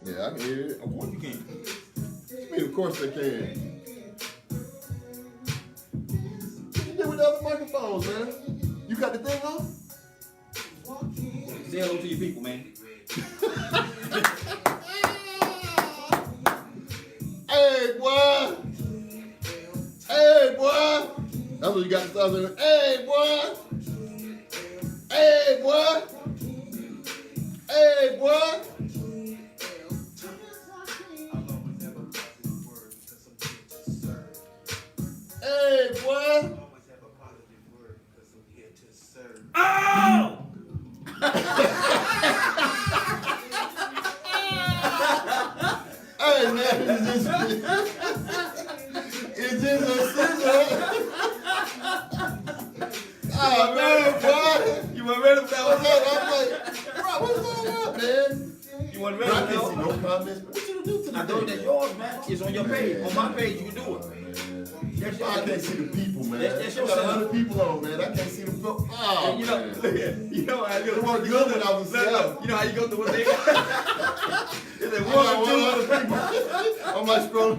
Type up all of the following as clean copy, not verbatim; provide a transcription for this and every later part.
Yeah, I can hear it. Of course you can. I mean, of course they can. What you did with the other microphones, man? You got the thing on? Say hello to your people, man. Hey, boy. Hey, boy. That's what you got to start saying. Hey, boy. Hey, boy. Hey, boy. Hey, boy. Oh! Hey, man, it's just a scissor. Oh, man, boy. You weren't ready for that What's one? up? I'm like, bro, what's going on, man? You weren't Bro, ready I for can't see that no one? comments. What you do to the I told you that's yours, man. It's on your page. On my page, you can do it. That's I can't see the people, man. That's your I got setup. 100 people on, man. I can't see the people. Oh, And you know, man. look here. You know how It wasn't good when I was in Seattle. You know how you go through one thing? It's like I one got or two. 100 people on my scroll. I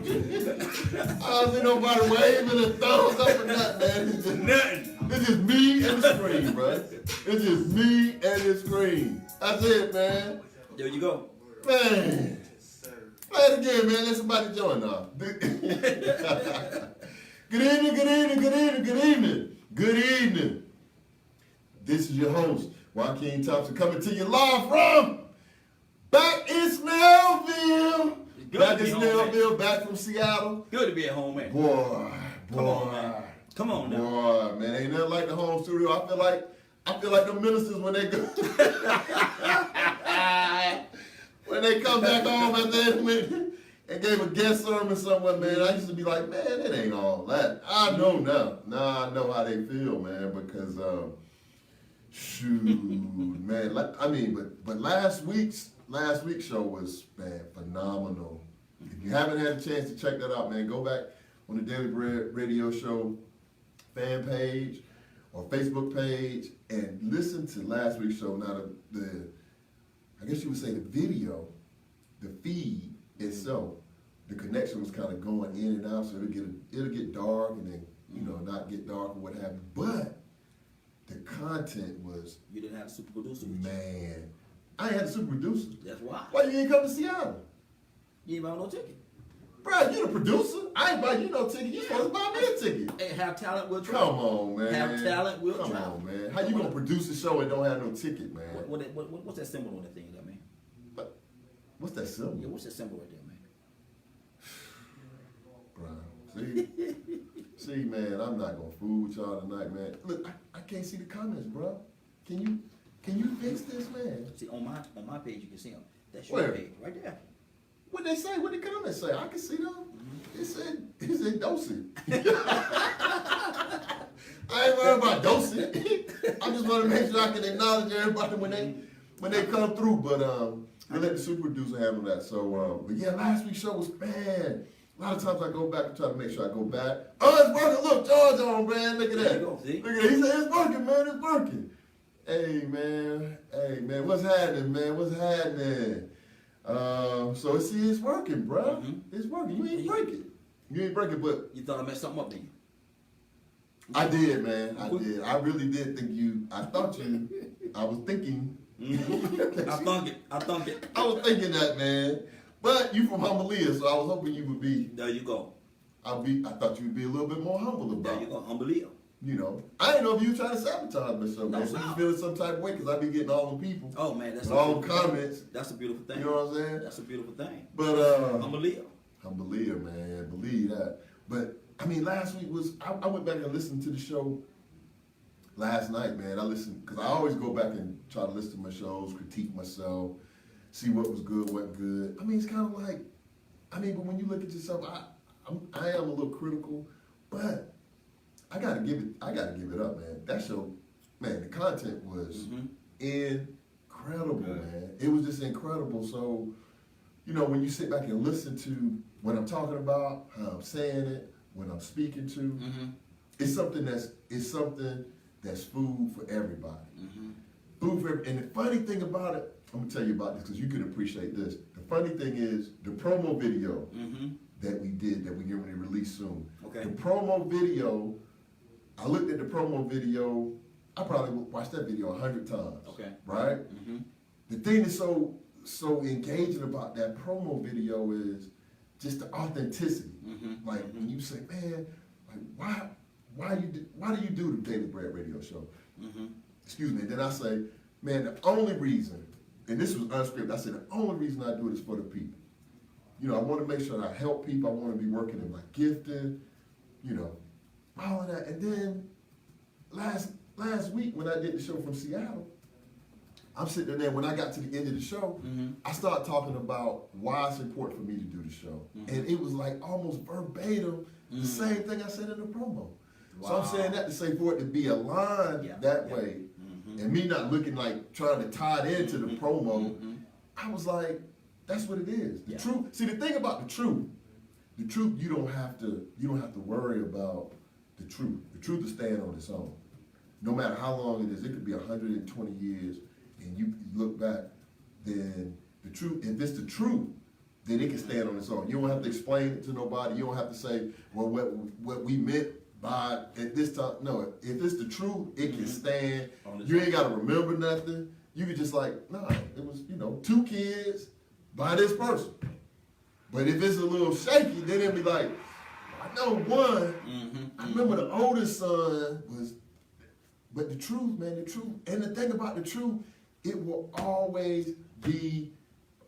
don't see nobody waving and thumbs up or nothing, man. Nothing. It's just me and the screen, bro. It's just me and the screen. That's it, man. There you go. Man. Play it again, man. Let somebody join now. Good evening, good evening, good evening, good evening. Good evening. This is your host, Joaquin Thompson, coming to you live from back in Snellville. Good Back to in be home, man. Snellville, back from Seattle. Good to be at home, man. Boy, Come on, man. Come on now. Boy, man, ain't nothing like the home studio. I feel like the ministers when they go. When they come back home at the end and gave a guest sermon somewhere, man, I used to be like, man, it ain't all that. I know now. Now I know how they feel, man, because, shoot, man. But last week's show was, man, phenomenal. If you haven't had a chance to check that out, man, go back on the Daily Bread Radio Show fan page or Facebook page and listen to last week's show. Now, I guess you would say the video, the feed itself, the connection was kind of going in and out, so it'll get dark and then, not get dark or what have you. But the content was, You didn't have a super producer with you. man, I ain't had a super producer. That's why. Why you ain't come to Seattle? You ain't buy no ticket. Bro, you the producer. I ain't buy you no ticket. You supposed to buy me a ticket. Hey, have talent, we'll travel. Come on, man. Have talent, we'll Come travel. on, man. How you gonna produce a show and don't have no ticket, man? What's that symbol on that thing, that man? What's that symbol? Yeah, what's that symbol right there, man? Bro, see, man, I'm not gonna fool with y'all tonight, man. Look, I can't see the comments, bro. Can you fix this, man? See, on my page, you can see them. That's Where? your page, right there. What they say? What the comments say? I can see them. It said Dosey. I ain't worried about Dosey. I just want to make sure I can acknowledge everybody when they come through. But I let the super producer handle that. So, but yeah, last week's show was, man. A lot of times I go back and try to make sure I go back. Oh, it's working. Look, George on, man. Look at that. There you go, see? Look at that. He said it's working, man. It's working. Hey, man. What's happening, man? What's happening? So it's working, bro. It's working. You ain't break it. You ain't break it, but You thought I messed something up, didn't you? I did, man. I did. I really did think you. I was thinking. I thunk it. I was thinking that, man. But you from Humbleia, so I was hoping you would be. There you go. I thought you'd be a little bit more humble about There you it. go. Unbelievable. I didn't know if you were trying to sabotage me, so No, man. So no. you feeling some type of way because I be getting all the people, Oh man, that's all the comments. That's a beautiful thing. You know what I'm saying? That's a beautiful thing. But Unbelievable. Humbleia, man, believe that. But I mean, last week was I went back and listened to the show last night, man. I listened because I always go back and try to listen to my shows, critique myself, see what was good, what good. I mean, it's kind of like, but when you look at yourself, I am a little critical, but I gotta give it up, man. That show, man, the content was incredible, man. It was just incredible. So, when you sit back and listen to what I'm talking about, how I'm saying it, what I'm speaking to, it's something that's food for everybody. Food for everybody. And the funny thing about it, I'm gonna tell you about this because you can appreciate this. The funny thing is, the promo video Mm-hmm. that we did, that we're getting ready to release soon. Okay. The promo video, I looked at the promo video, I probably watched that video 100 times. Okay. Right? Mm-hmm. The thing that's so engaging about that promo video is just the authenticity. Mm-hmm. Like when you say, man, like why do you do the Daily Bread radio show? Mm-hmm. Excuse me. And then I say, man, the only reason, and this was unscripted, I said the only reason I do it is for the people. You know, I want to make sure that I help people. I want to be working in my gifting, you know, all of that. And then last week when I did the show from Seattle, I'm sitting there, when I got to the end of the show, Mm-hmm. I started talking about why it's important for me to do the show. Mm-hmm. And it was like almost verbatim Mhm. the same thing I said in the promo. So Wow. I'm saying that to say for it to be aligned Yeah, that yeah. way, Mm-hmm. and me not looking like trying to tie it into the promo, Mhm. I was like, that's what it is. The Yeah. truth. See, the thing about the truth you don't have to worry about the truth. The truth is staying on its own. No matter how long it is, it could be 120 years, and you look back, then the truth, if it's the truth, then it can stand on its own. You don't have to explain it to nobody. You don't have to say, well, what we meant by at this time. No, if it's the truth, it can stand. On its You ain't got to remember nothing. You could just like, nah, it was, 2 kids by this person. But if it's a little shaky, then it'll be like, I know one. Mm-hmm. I remember the oldest son was, but the truth, man, the truth. And the thing about the truth, it will always be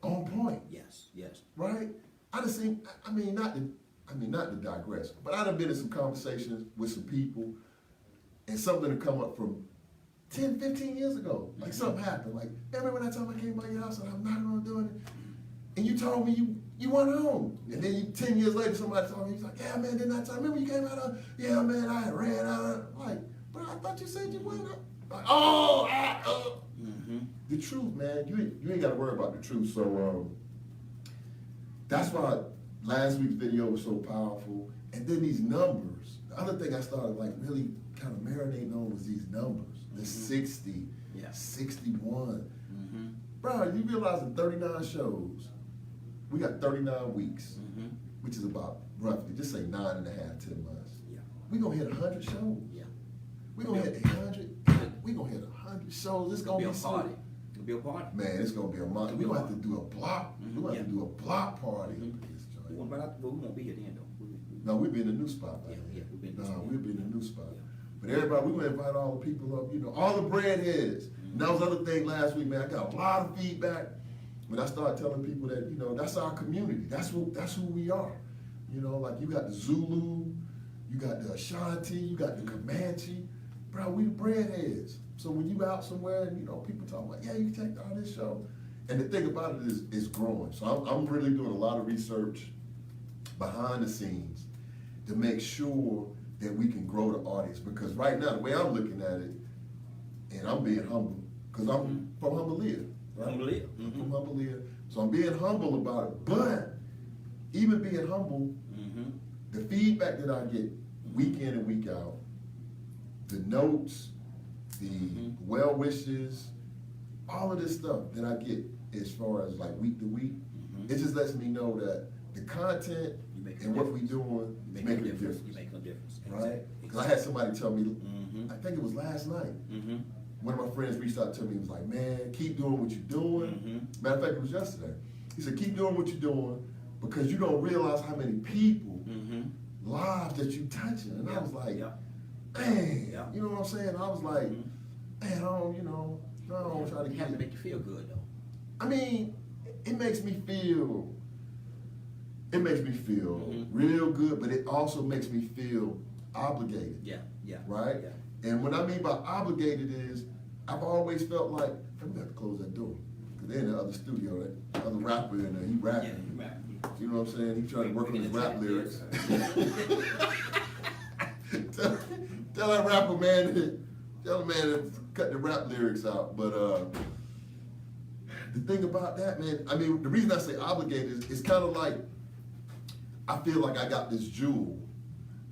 on point, Yes, yes. right? I just seen, not to digress, but I done been in some conversations with some people, and something to come up from 10, 15 years ago. Like something happened. Like, remember that time I came by your house and I'm knocking on the door, and you told me you went home. And then 10 years later, somebody told me, he's like, yeah, man, didn't I tell you? Remember you came out of, yeah, man, I had ran out. Like, bro, I thought you said you went up. Like, Mm-hmm. The truth, man, you ain't got to worry about the truth. So that's why last week's video was so powerful. And then these numbers. The other thing I started like really kind of marinating on was these numbers. The 60, Yeah. 61. Mm-hmm. Bro, you realize in 39 shows, we got 39 weeks, Mm-hmm. which is about roughly, just say 9.5, 10 months. Yeah. We gonna hit 100 shows. Yeah. We gonna hit 100. We gonna hit 100 shows. It's gonna Be be a so- party. It'll be a party. Man, it's gonna be a month. We gonna have to do a block. We gonna have to do a block party. Mhm. up at this joint. We won't be here then though. No, we'll be in a new spot. Yeah, man. yeah, we'll be in a new No, spot. we'll be in a new spot. Yeah. But everybody, we gonna invite all the people up. All the bread heads. And that was the other thing last week, man. I got a lot of feedback when I started telling people that that's our community. That's who we are. Like you got the Zulu, you got the Ashanti, you got the Comanche. Bro, we the bread heads. So when you out somewhere and people talking about, yeah, you can check out this show. And the thing about it is it's growing. So I'm really doing a lot of research behind the scenes to make sure that we can grow the audience. Because right now, the way I'm looking at it, and I'm being humble, because I'm from Humblelia. Right? Humblelia. I'm from Humblelia. So I'm being humble about it. But even being humble, Mm-hmm. the feedback that I get week in and week out, the notes, the well wishes, all of this stuff that I get as far as like week to week, it just lets me know that the content You make a and what we difference. doing You is make making a a difference. difference. You make a difference. Right? Because I had somebody tell me, Mm-hmm. I think it was last night, Mm-hmm. one of my friends reached out to me and was like, man, keep doing what you're doing. Mhm. Matter of fact, it was yesterday. He said, keep doing what you're doing because you don't realize how many people, Mm-hmm. lives that you touching. And I was like, yeah. man, Yeah. you know what I'm saying? I was like, Mhm. man, I don't try to It has to get. make you feel good though. I mean, it makes me feel Mhm. real good, but it also makes me feel obligated. Yeah, yeah. Right? Yeah. And what I mean by obligated is, I've always felt like, I'm gonna have to close that door. Because they're in the other studio, that other rapper in there, he Yeah, rapping. you right. You know what I'm saying? He trying to work on his rap lyrics. tell that rapper, man, tell him, man, to cut the rap lyrics out. But the thing about that, man, I mean, the reason I say obligated is it's kind of like, I feel like I got this jewel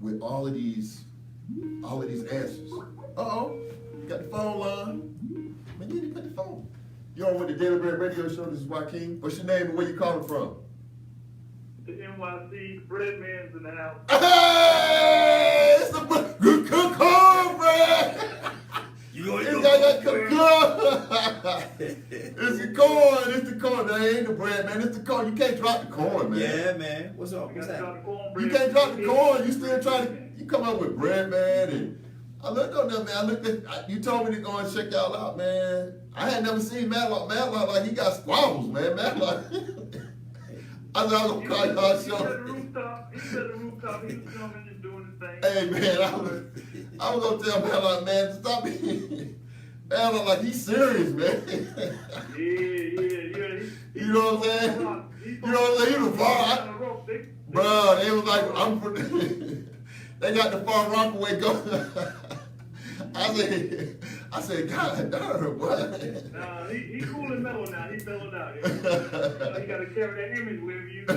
with all of these answers. Uh-oh, you got the phone line. Man, you didn't put the phone. You on with the Daily Bread Radio Show? This is Joaquin. What's your name and where you calling from? The NYC Breadman's in the house. Hey, it's the good cornbread. You go, It's you got go. that corn. It's the corn. It's the corn. That ain't the bread, man. It's the corn. You can't drop the corn, man. Yeah, man. What's up? What's that? You can't drop the corn. You still trying to. You come up with bread, man. And I looked on there, man. I looked at. You told me to go and check y'all out, man. I had never seen Matlock. Matlock like he got squabbles, man. Matlock. I said I was gonna call y'all He said show. the rooftop. He said the rooftop. He was coming and doing his thing. Hey man, I was gonna tell Matlock, man, to stop me. Matlock like he's serious, man. Yeah. You know what I'm saying? You know what I'm saying? He was far. Bro, they was like, they got the Far Rockaway going. I said, God darn, what? Nah, he cool and mellow now. He mellowed out. You gotta carry that image wherever you go.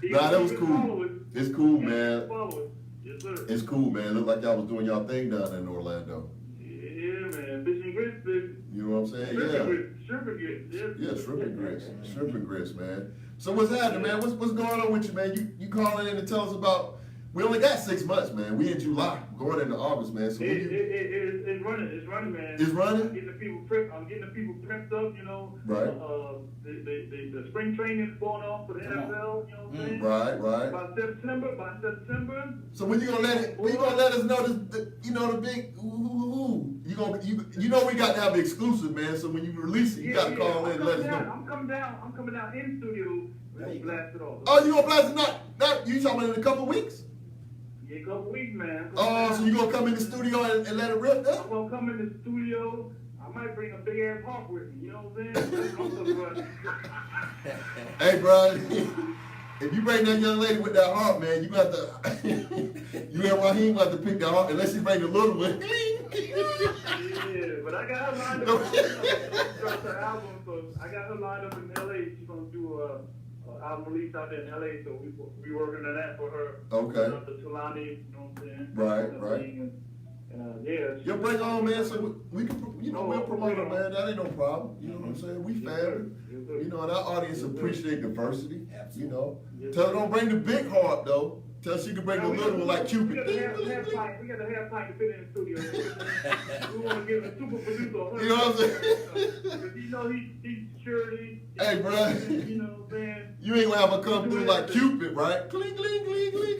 Nah, that was cool. It's cool, man. Yes, sir. It's cool, man. Looked like y'all was doing y'all thing down in Orlando. Yeah, man. Fish and grits, baby. You know what I'm saying? Shrimp and Yeah. grits. Shrimp and grits. Yeah, shrimp and grits. Shrimp and grits, man. So what's happening, man? What's going on with you, man? You calling in to tell us about, we only got 6 months, man. We in July, going into August, man. So It's running, man. It's running? I'm getting the people prepped up, you know. Right. The spring training is going on for the NFL, you know what I'm saying? Right. By September. So when you gonna let us know the big you know we got to have the exclusive, man. So when you release it, you gotta call in and let us know. I'm coming down in studio. We're gonna blast it off. Oh, you gonna blast it not you talking about in a couple of weeks? Yeah, a couple weeks, man. Oh, so you gonna come in the studio and let it rip there? I'm gonna come in the studio. I might bring a big ass harp with me. You know what I'm saying? Hey, bro, if you bring that young lady with that harp, man, you got to. You and Raheem got to pick the harp unless you bring the little one. Yeah, but I got her lined up. Dropped her album, so I got her lined up in LA. She's gonna do a album release out there in LA, so we working on that for her. Okay. The Tulani, you know what I'm saying? Right. Yeah. You bring her on, man, so we can, we'll promote her, man. That ain't no problem. You know what I'm saying? We family. You know, and our audience appreciate diversity. You know. Yes, Tell her sir. don't bring the big harp though. Tell her she can bring the little one like Cupid. We got a half pint to fit in the studio. We want to give the super producer a You know what I'm saying? Because you know he's surely. Hey, bro. You know what I'm saying? You ain't gonna have her come through like Cupid, right? Cling, cling, cling, cling.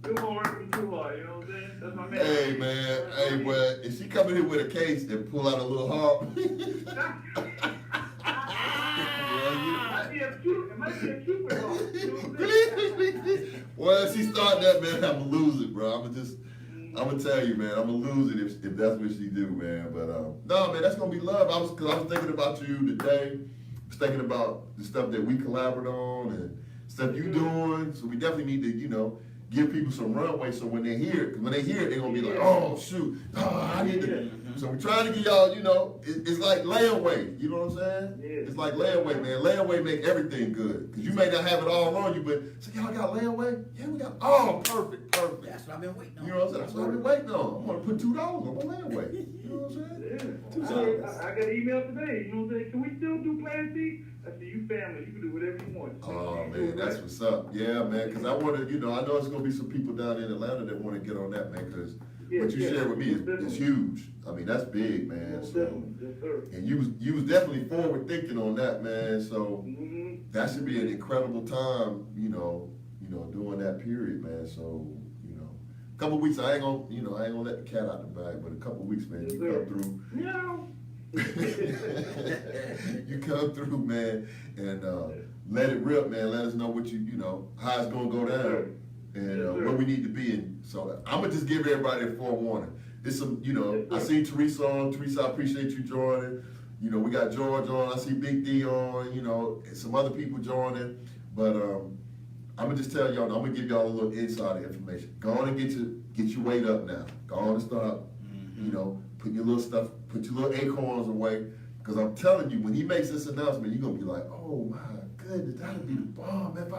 We won't work him too hard, you know what I'm saying? That's my man. Hey, man. Hey, well, if she come in here with a case and pull out a little harp. It might be a Cupid hard. You know what I'm saying? Well, if she start that, man, I'm gonna lose it, bro. I'm gonna tell you, man, I'm gonna lose it if that's what she do, man. But no, man, that's gonna be love. Cause I was thinking about you today. I was thinking about the stuff that we collaborated on and stuff you doing. So we definitely need to, give people some runway. So when they hear it, they're gonna be like, oh shoot, I need to. So we're trying to get y'all, it's like layaway. You know what I'm saying? Yeah. It's like layaway, man. Layaway make everything good. Cause you may not have it all on you, but so y'all got layaway? Yeah, we got. Oh, perfect. That's what I've been waiting on. You know what I'm saying? That's what I've been waiting on. I'm gonna put $2 on my layaway. You know what I'm saying? Yeah. I got an email today. You know what I'm saying? Can we still do Plan C? I said, you family, you can do whatever you want. Oh man, that's what's up. Yeah, man. Cause I want to, I know there's gonna be some people down in Atlanta that want to get on that, man. Cause what you shared with me is huge. I mean, that's big, man. So, Yes, sir. and you was definitely forward thinking on that, man. So that should be an incredible time, during that period, man. So, a couple weeks, I ain't gonna let the cat out the bag, but a couple weeks, man, Yes, you sir. come through. No. You come through, man, and let it rip, man. Let us know what how it's gonna go down, and where we need to be. And so I'm gonna just give everybody a forewarning. It's some, I see Teresa on. Teresa, I appreciate you joining. We got George on. I see Big D on. And some other people joining. But I'm gonna just tell y'all. I'm gonna give y'all a little insider information. Go on and get your weight up now. Go on and start. Put your little stuff. Put your little acorns away. Because I'm telling you, when he makes this announcement, you're gonna be like, oh my goodness, that'll be the bomb, man.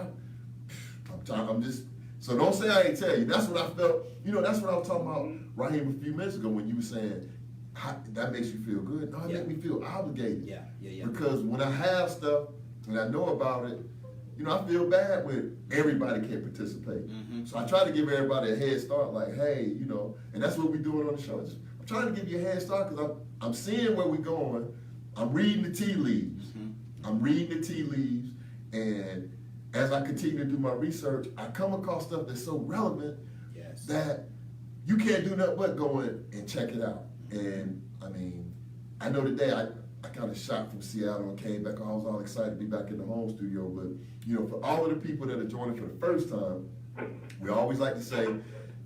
So don't say I ain't tell you. That's what I felt. That's what I was talking about, Raheem, a few minutes ago when you were saying, that makes you feel good. No, it Yeah. makes me feel obligated. Yeah. Because when I have stuff and I know about it, you know, I feel bad when everybody can't participate. Mhm. So I try to give everybody a head start, like, hey, you know, and that's what we're doing on the show. I'm trying to give you a head start because I'm seeing where we're going. I'm reading the tea leaves. Mhm. I'm reading the tea leaves, and as I continue to do my research, I come across stuff that's so relevant Yes. that you can't do nothing but go in and check it out. And I mean, I know today I kind of shot from Seattle and came back. I was all excited to be back in the home studio. But you know, for all of the people that are joining for the first time, we always like to say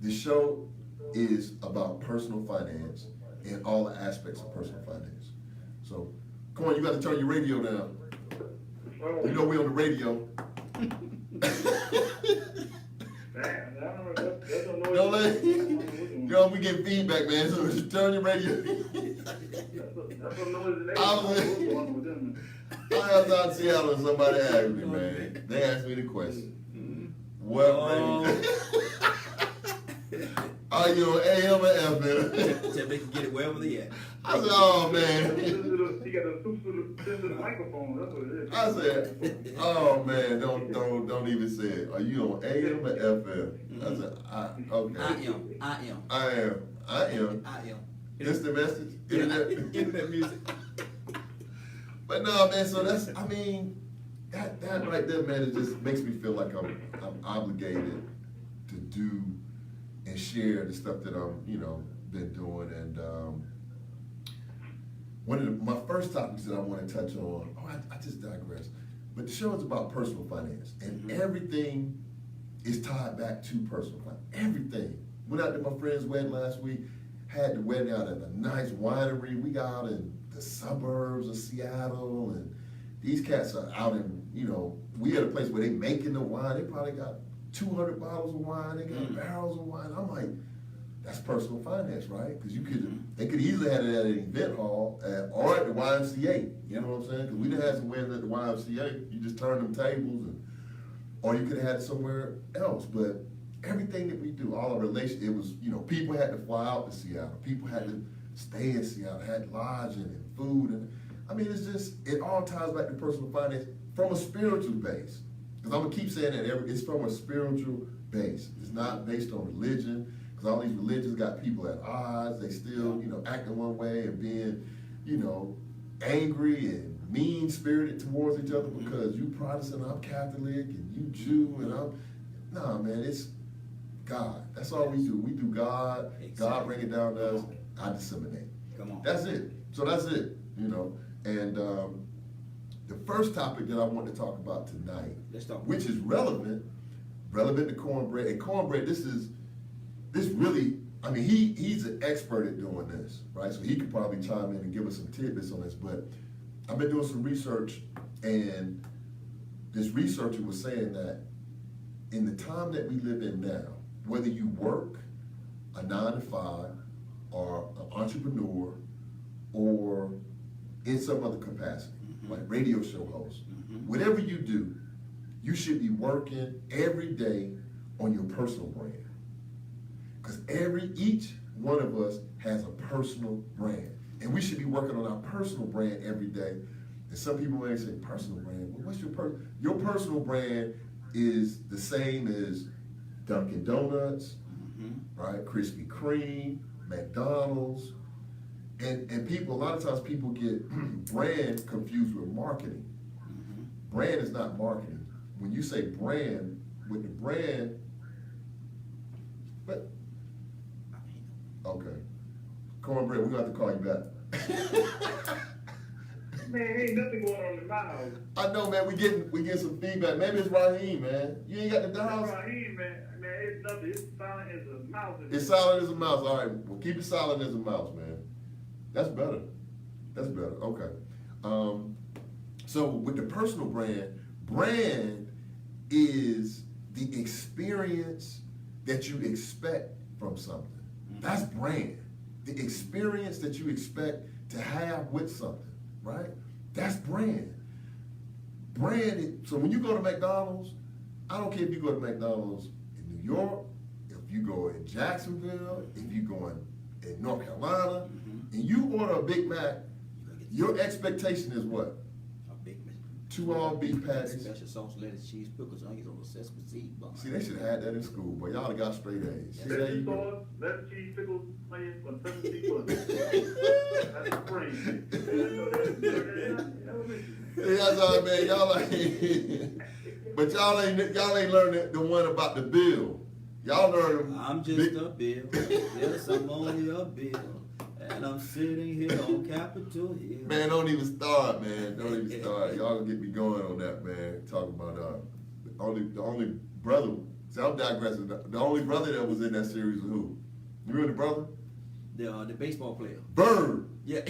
the show is about personal finance and all the aspects of personal finance. So, come on, you got to turn your radio down. Oh, You know we on the radio. damn, I don't know. That's a noise. Don't let, you know, we get feedback, man. So just turn your radio. That's a noise. I was out in Seattle and somebody asked me, man. They asked me the question. What radio? Are you on AM or FM? Tell they can get it wherever they at. I said, oh man. He got a super microphone. That's what it is. I said, oh man, don't even say it. Are you on AM or FM? I said, okay. I am. It's the message. Internet music. But no, man. So that's, I mean, that right there, man. It just makes me feel like I'm obligated to do and share the stuff that I'm, you know, been doing. And one of my first topics that I want to touch on. Oh, I just digress. But the show is about personal finance, and everything is tied back to personal finance. Everything. Went out to my friend's wedding last week. Had the wedding out at a nice winery. We got out in the suburbs of Seattle, and these cats are out in, you know, we at a place where they making the wine. They probably got 200 bottles of wine. They got barrels of wine. I'm like, that's personal finance, right? Because they could easily have it at an event hall or at the YMCA. You know what I'm saying? Because we done had some weddings at the YMCA. You just turn them tables, or you could have had it somewhere else. But everything that we do, all our relations, it was, you know, people had to fly out to Seattle. People had to stay in Seattle, had lodging and food. And I mean, it's just, it all ties back to personal finance from a spiritual base. Because I'm going to keep saying that, it's from a spiritual base. It's not based on religion. Because all these religions got people at odds. They still, you know, acting one way and being, you know, angry and mean-spirited towards each other because you Protestant, I'm Catholic, and you Jew, and nah, man, it's God. That's all we do. We do God. Exactly. God bring it down to us. I disseminate. Come on. That's it. So that's it, you know. And the first topic that I want to talk about tonight, Let's talk. which is relevant to cornbread. And cornbread, this really, I mean, he's an expert at doing this, right? So he could probably chime in and give us some tidbits on this. But I've been doing some research, and this researcher was saying that in the time that we live in now, whether you work a 9 to 5 or an entrepreneur or in some other capacity, like radio show host, whatever you do, you should be working every day on your personal brand. Because each one of us has a personal brand. And we should be working on our personal brand every day. And some people may say, personal brand? Well, what's your personal brand is the same as Dunkin' Donuts, right? Krispy Kreme, McDonald's. And people, a lot of times people get brand confused with marketing. Brand is not marketing. When you say brand, with the brand, but, okay. Cornbread, we're going to have to call you back. Man, ain't nothing going on in my house. I know, man, we getting some feedback. Maybe it's Raheem, man. You ain't got the dials? Raheem, man, it's nothing. It's silent as a mouse. It's silent as a mouse. All right, well, keep it silent as a mouse, man. That's better. That's better. Okay. So with the personal brand is the experience that you expect from something. That's brand. The experience that you expect to have with something, right? That's brand. So when you go to McDonald's, I don't care if you go to McDonald's in New York, if you go in Jacksonville, if you go in in North Carolina, and you order a Big Mac, your expectation is what? A big man. 2 all beef patties. Special sauce, lettuce, cheese, pickles, onions on the sesame seed bun. See, they should have had that in school, but y'all got straight A's. See, there Lettuce you go. sauce, lettuce, cheese, pickles, onions, on sesame bun. That's spring. Yeah, that's all, man. Y'all ain't, but y'all ain't learning the one about the bill. Y'all learn. I'm just a bill. Yes, I'm only a bill. And I'm sitting here on Capitol Hill. Man, don't even start, man. Don't even start. Y'all gonna get me going on that, man. Talking about the only brother. See, I'm digressing. The only brother that was in that series was who? You remember the brother? The baseball player. Bird. Yeah.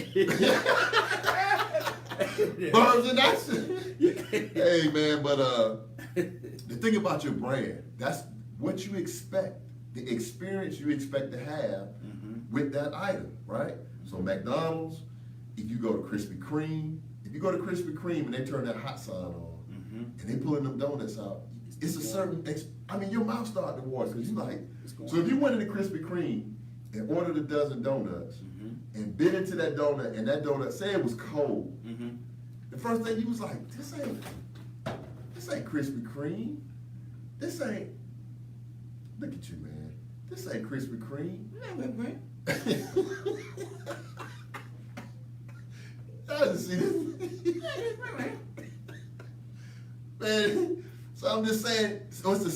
Birds in that shit. Hey, man, but the thing about your brand, that's what you expect, the experience you expect to have with that item, right? So McDonald's, if you go to Krispy Kreme, and they turn that hot sign on, and they pulling them donuts out, it's a certain, your mouth started to water, because you like, so if you went into Krispy Kreme and ordered a dozen donuts, and bit into that donut, and that donut, say it was cold, the first thing you was like, this ain't Krispy Kreme, this ain't, look at you, man, this ain't Krispy Kreme. I just see this. Man, so I'm just saying, so it's the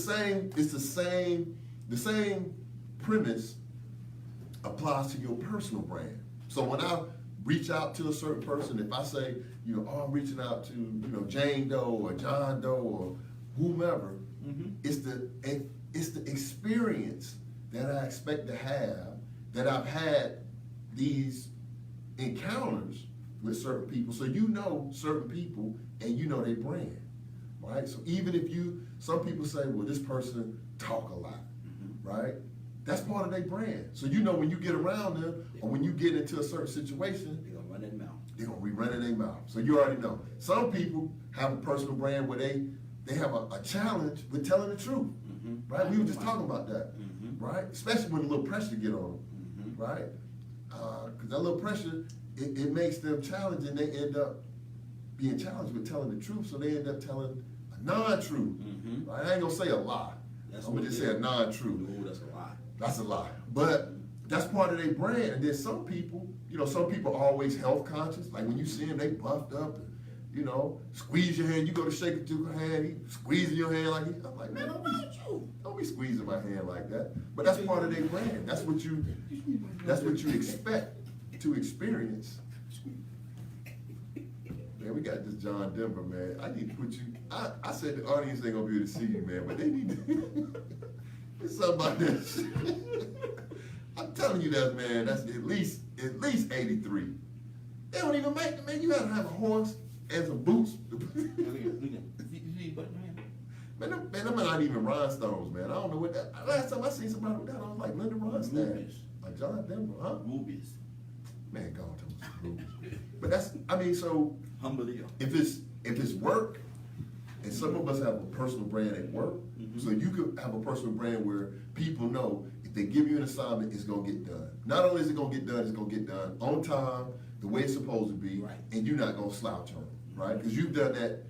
same premise applies to your personal brand. So when I reach out to a certain person, if I say, I'm reaching out to, Jane Doe or John Doe or whomever, it's the experience that I expect to have, that I've had these encounters with certain people. So you know certain people and you know their brand, right? So even if some people say, well, this person talk a lot, right? That's part of their brand. So you know when you get around them or when you get into a certain situation, They're gonna run that mouth. they're gonna be running their mouth. So you already know. Some people have a personal brand where they have a challenge with telling the truth, right? We were just talking about that, right? Especially when a little pressure get on them, right? Because that little pressure, it makes them challenged, and they end up being challenged with telling the truth. So they end up telling a non-truth, right? I ain't gonna say a lie. I'm gonna just say a non-truth. No, that's a lie. That's a lie. But that's part of their brand. And then some people are always health conscious. Like when you see them, they buffed up and, squeeze your hand. You go to shake it through her hand, he squeezing your hand like I'm like, man, don't be squeezing my hand like that. But that's part of their brand. That's what you expect to experience. Man, we got this John Denver, man. I need to put you. I said the audience ain't gonna be able to see you, man, but they need to. It's something about this. I'm telling you that, man. That's at least 83. They don't even make it, man. You gotta have a horse and some boots. Man, them are not even rhinestones, man. I don't know what that. Last time I seen somebody with that, I was like Linda Ronstadt. Like John Denver, huh? Rubies. Man, God, tell me rubies. But that's, so Humbly. if it's work, and some of us have a personal brand at work, so you could have a personal brand where people know if they give you an assignment, it's gonna get done. Not only is it gonna get done, it's gonna get done on time, the way it's supposed to be, Right. and you're not gonna slouch on it, right? Because you've done that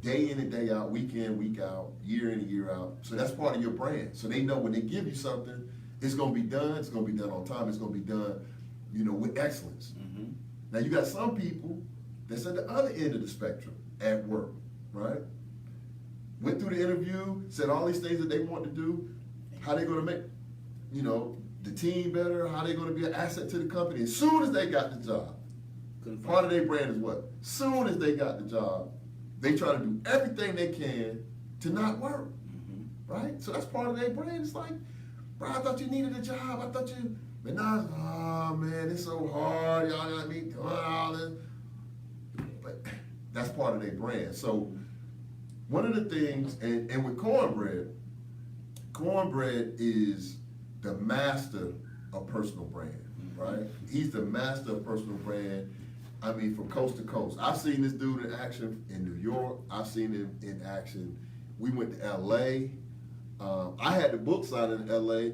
day in and day out, week in, week out, year in and year out. So that's part of your brand. So they know when they give you something, it's gonna be done, it's gonna be done on time, it's gonna be done, with excellence. Now you got some people that's at the other end of the spectrum at work, right? Went through the interview, said all these things that they want to do, how they gonna make, the team better, how they gonna be an asset to the company. As soon as they got the job, part of their brand is what? Soon as they got the job, they try to do everything they can to not work, right? So that's part of their brand. It's like, bro, I thought you needed a job. I thought you, but now it's, oh man, it's so hard. Y'all got me doing all this. But that's part of their brand. So one of the things, and with Cornbread is the master of personal brand, right? He's the master of personal brand. I mean, from coast to coast. I've seen this dude in action in New York. I've seen him in action. We went to LA. I had the book signed in LA.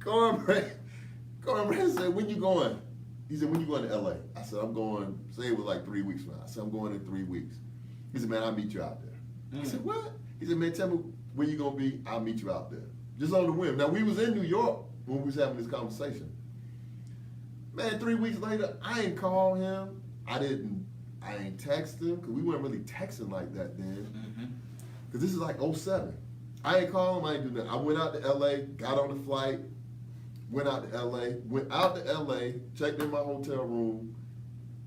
Cornbread said, when you going? He said, when you going to LA? I said, I'm going, say it was like 3 weeks from now. I said, I'm going in 3 weeks. He said, man, I'll meet you out there. I said, what? He said, man, tell me where you going to be. I'll meet you out there. Just on the whim. Now, we was in New York when we was having this conversation. Man, 3 weeks later, I ain't call him. I ain't text him, because we weren't really texting like that then. Because this is like 07. I ain't call him, I ain't do nothing. I went out to LA, got on the flight, went out to LA, checked in my hotel room.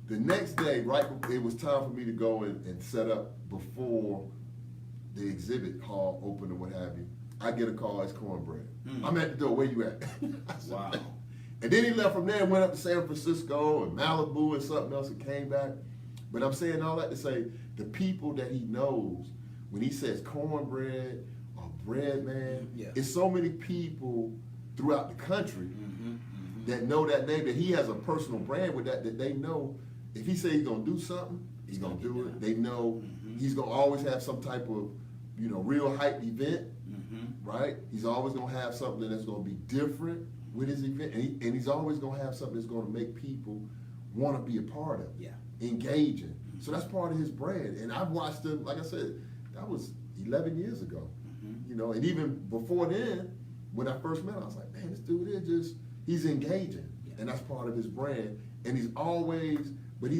The next day, right, it was time for me to go and set up before the exhibit hall opened or what have you. I get a call, it's Cornbread. I'm at the door, where you at? I said, Wow. And then he left from there and went up to San Francisco and Malibu and something else and came back. But I'm saying all that to say, the people that he knows, when he says Cornbread or Bread Man, Yeah. it's so many people throughout the country that know that name, that he has a personal brand with that they know if he says he's gonna do something, he's gonna do it. They know he's gonna always have some type of, real hype event, right? He's always gonna have something that's gonna be different with his event, and he's always gonna have something that's gonna make people want to be a part of it, Yeah. engaging. So that's part of his brand. And I've watched him, like I said, that was 11 years ago, and even before then, when I first met him, I was like, man, this dude he's engaging, and that's part of his brand. And he's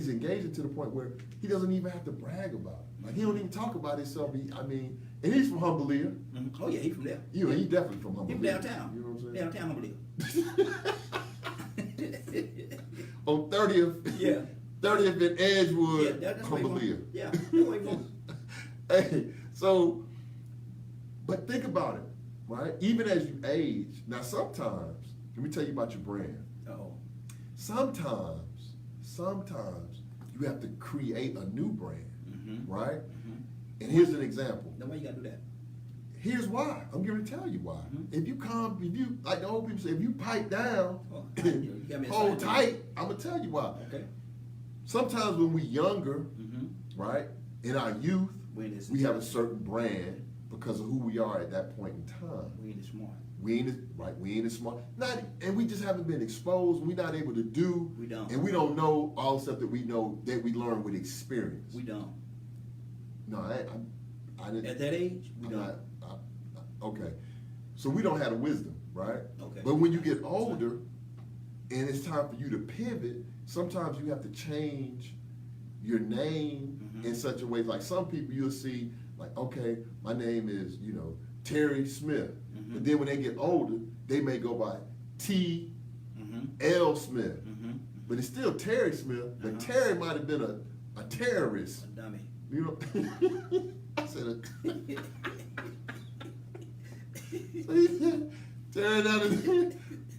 engaging to the point where he doesn't even have to brag about it. Like, he don't even talk about himself. And he's from Humblelia. Oh yeah, he from there. He's definitely from He Humblelia. from downtown. You know what I'm saying? Downtown Humblelia. On 30th. Yeah. 30th in Edgewood, that's where he from. Humblelia. Yeah, that's where he from. Hey, so, but think about it, right? Even as you age, now sometimes, let me tell you about your brand. Oh. Sometimes you have to create a new brand, right? And here's an example. Now why you gotta do that? Here's why. I'm going to tell you why. If you like the old people say, if you pipe down, Oh, you got me hold excited. tight, I'm going to tell you why. Okay. Sometimes when we're younger, right, in our youth, When we have a certain brand because of who we are at that point in time. We ain't as smart. We ain't as smart. And we just haven't been exposed. We're not able to do. We don't. And we don't know all the stuff that we know that we learn with experience. We don't. No, I didn't. At that age, we I'm don't. not- okay. So we don't have the wisdom, right? Okay. But when you get older and it's time for you to pivot, sometimes you have to change your name in such a way. Like some people you'll see, like, okay, my name is, Terry Smith. But then when they get older, they may go by T.L. Smith. But it's still Terry Smith, but Terry might have been a terrorist. A dummy. You know? I said Terry that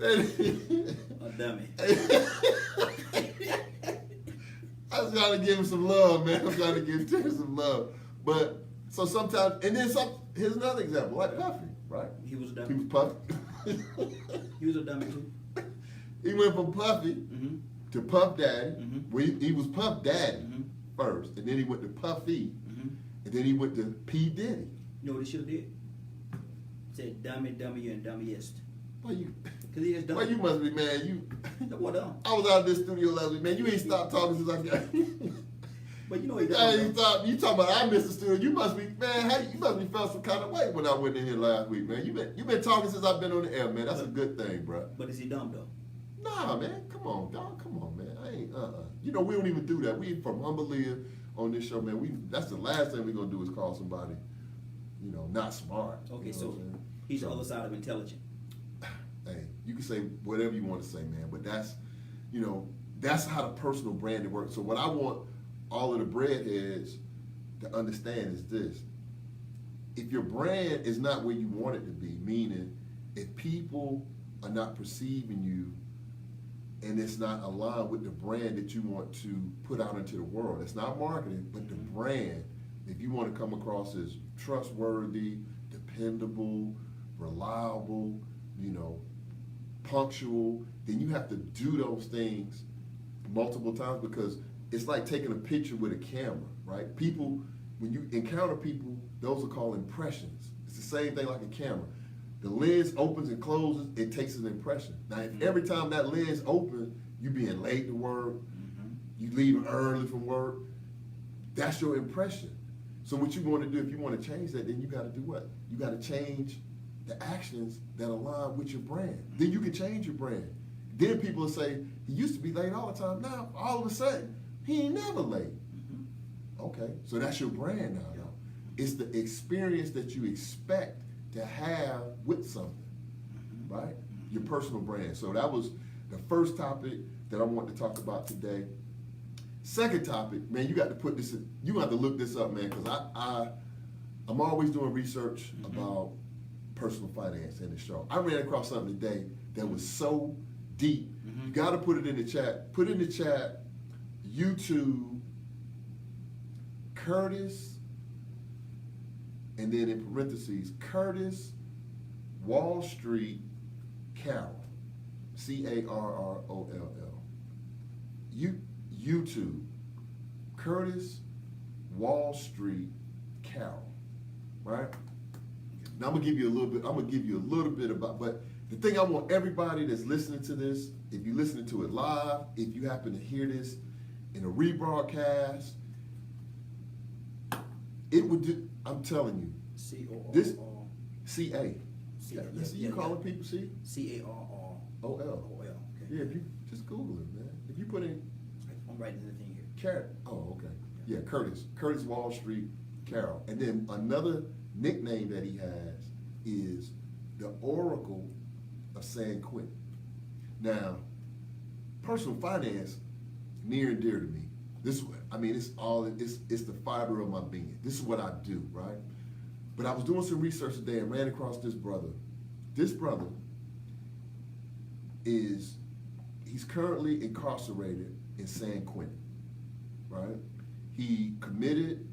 is A dummy. I was trying to give him some love, man. I'm trying to give Terry some love. But so sometimes, and then here's another example, like Puffy, right? He was a He dummy. was Puffy. He was a dummy too. He went from Puffy to Puff Daddy. Well, he was Puff Daddy first, and then he went to Puffy, and then he went to P. Diddy. You know what he should have did? Said dummy, dummy, and dummiest. Why you? Cause he is dumb. Well, you must be, man. No, what dumb? I was out of this studio last week, man. You ain't stopped talking since I got. But you know he Yeah, dumb. you talking about I missed the studio. You must be, man. You must be felt some kind of way when I went in here last week, man. You been talking since I've been on the air, man. That's a good thing, bro. But is he dumb though? Nah, man. Come on, dog. Come on, man. I ain't. We don't even do that. We from Humblelia on this show, man. That's the last thing we're gonna do is call somebody, not smart. Okay, You know so what I'm saying? he's the So- other side of intelligent. Hey, you can say whatever you want to say, man, but that's how the personal branding works. So what I want all of the breadheads to understand is this. If your brand is not where you want it to be, meaning if people are not perceiving you and it's not aligned with the brand that you want to put out into the world, it's not marketing, but the brand, if you want to come across as trustworthy, dependable, reliable, punctual, then you have to do those things multiple times because it's like taking a picture with a camera, right? People, when you encounter people, those are called impressions. It's the same thing like a camera. the lens opens and closes, it takes an impression. Now, if every time that lens opens, you being late to work, you leaving early from work, that's your impression. So what you want to do, if you want to change that, then you got to do what? You got to change the actions that align with your brand. Then you can change your brand. Then people will say, he used to be late all the time. Now, all of a sudden, he ain't never late. Okay, so that's your brand now. It's the experience that you expect to have with something, right? Your personal brand. So that was the first topic that I want to talk about today. Second topic, man, you got to put this in, you have to look this up, man, because I'm always doing research about personal finance in the show. I ran across something today that was so deep. You got to put it in the chat. Put in the chat, YouTube, Curtis, and then in parentheses, Curtis Wall Street Carroll, Carroll. YouTube, Curtis Wall Street Carroll, right? Now I'm gonna give you a little bit about, but the thing I want everybody that's listening to this, if you're listening to it live, if you happen to hear this in a rebroadcast, it would do, I'm telling you, this CA. Listen, you calling people C? CARROL. Okay. Yeah, if you just Google it, man. If you put in, I'm writing the thing here. Carrot. Oh, okay. Yeah, Curtis Wall Street Carroll. And then another nickname that he has is the Oracle of San Quentin. Now, personal finance, near and dear to me. This, I mean, it's the fiber of my being. This is what I do, right? But I was doing some research today and ran across this brother. This brother he's currently incarcerated in San Quentin, right? He committed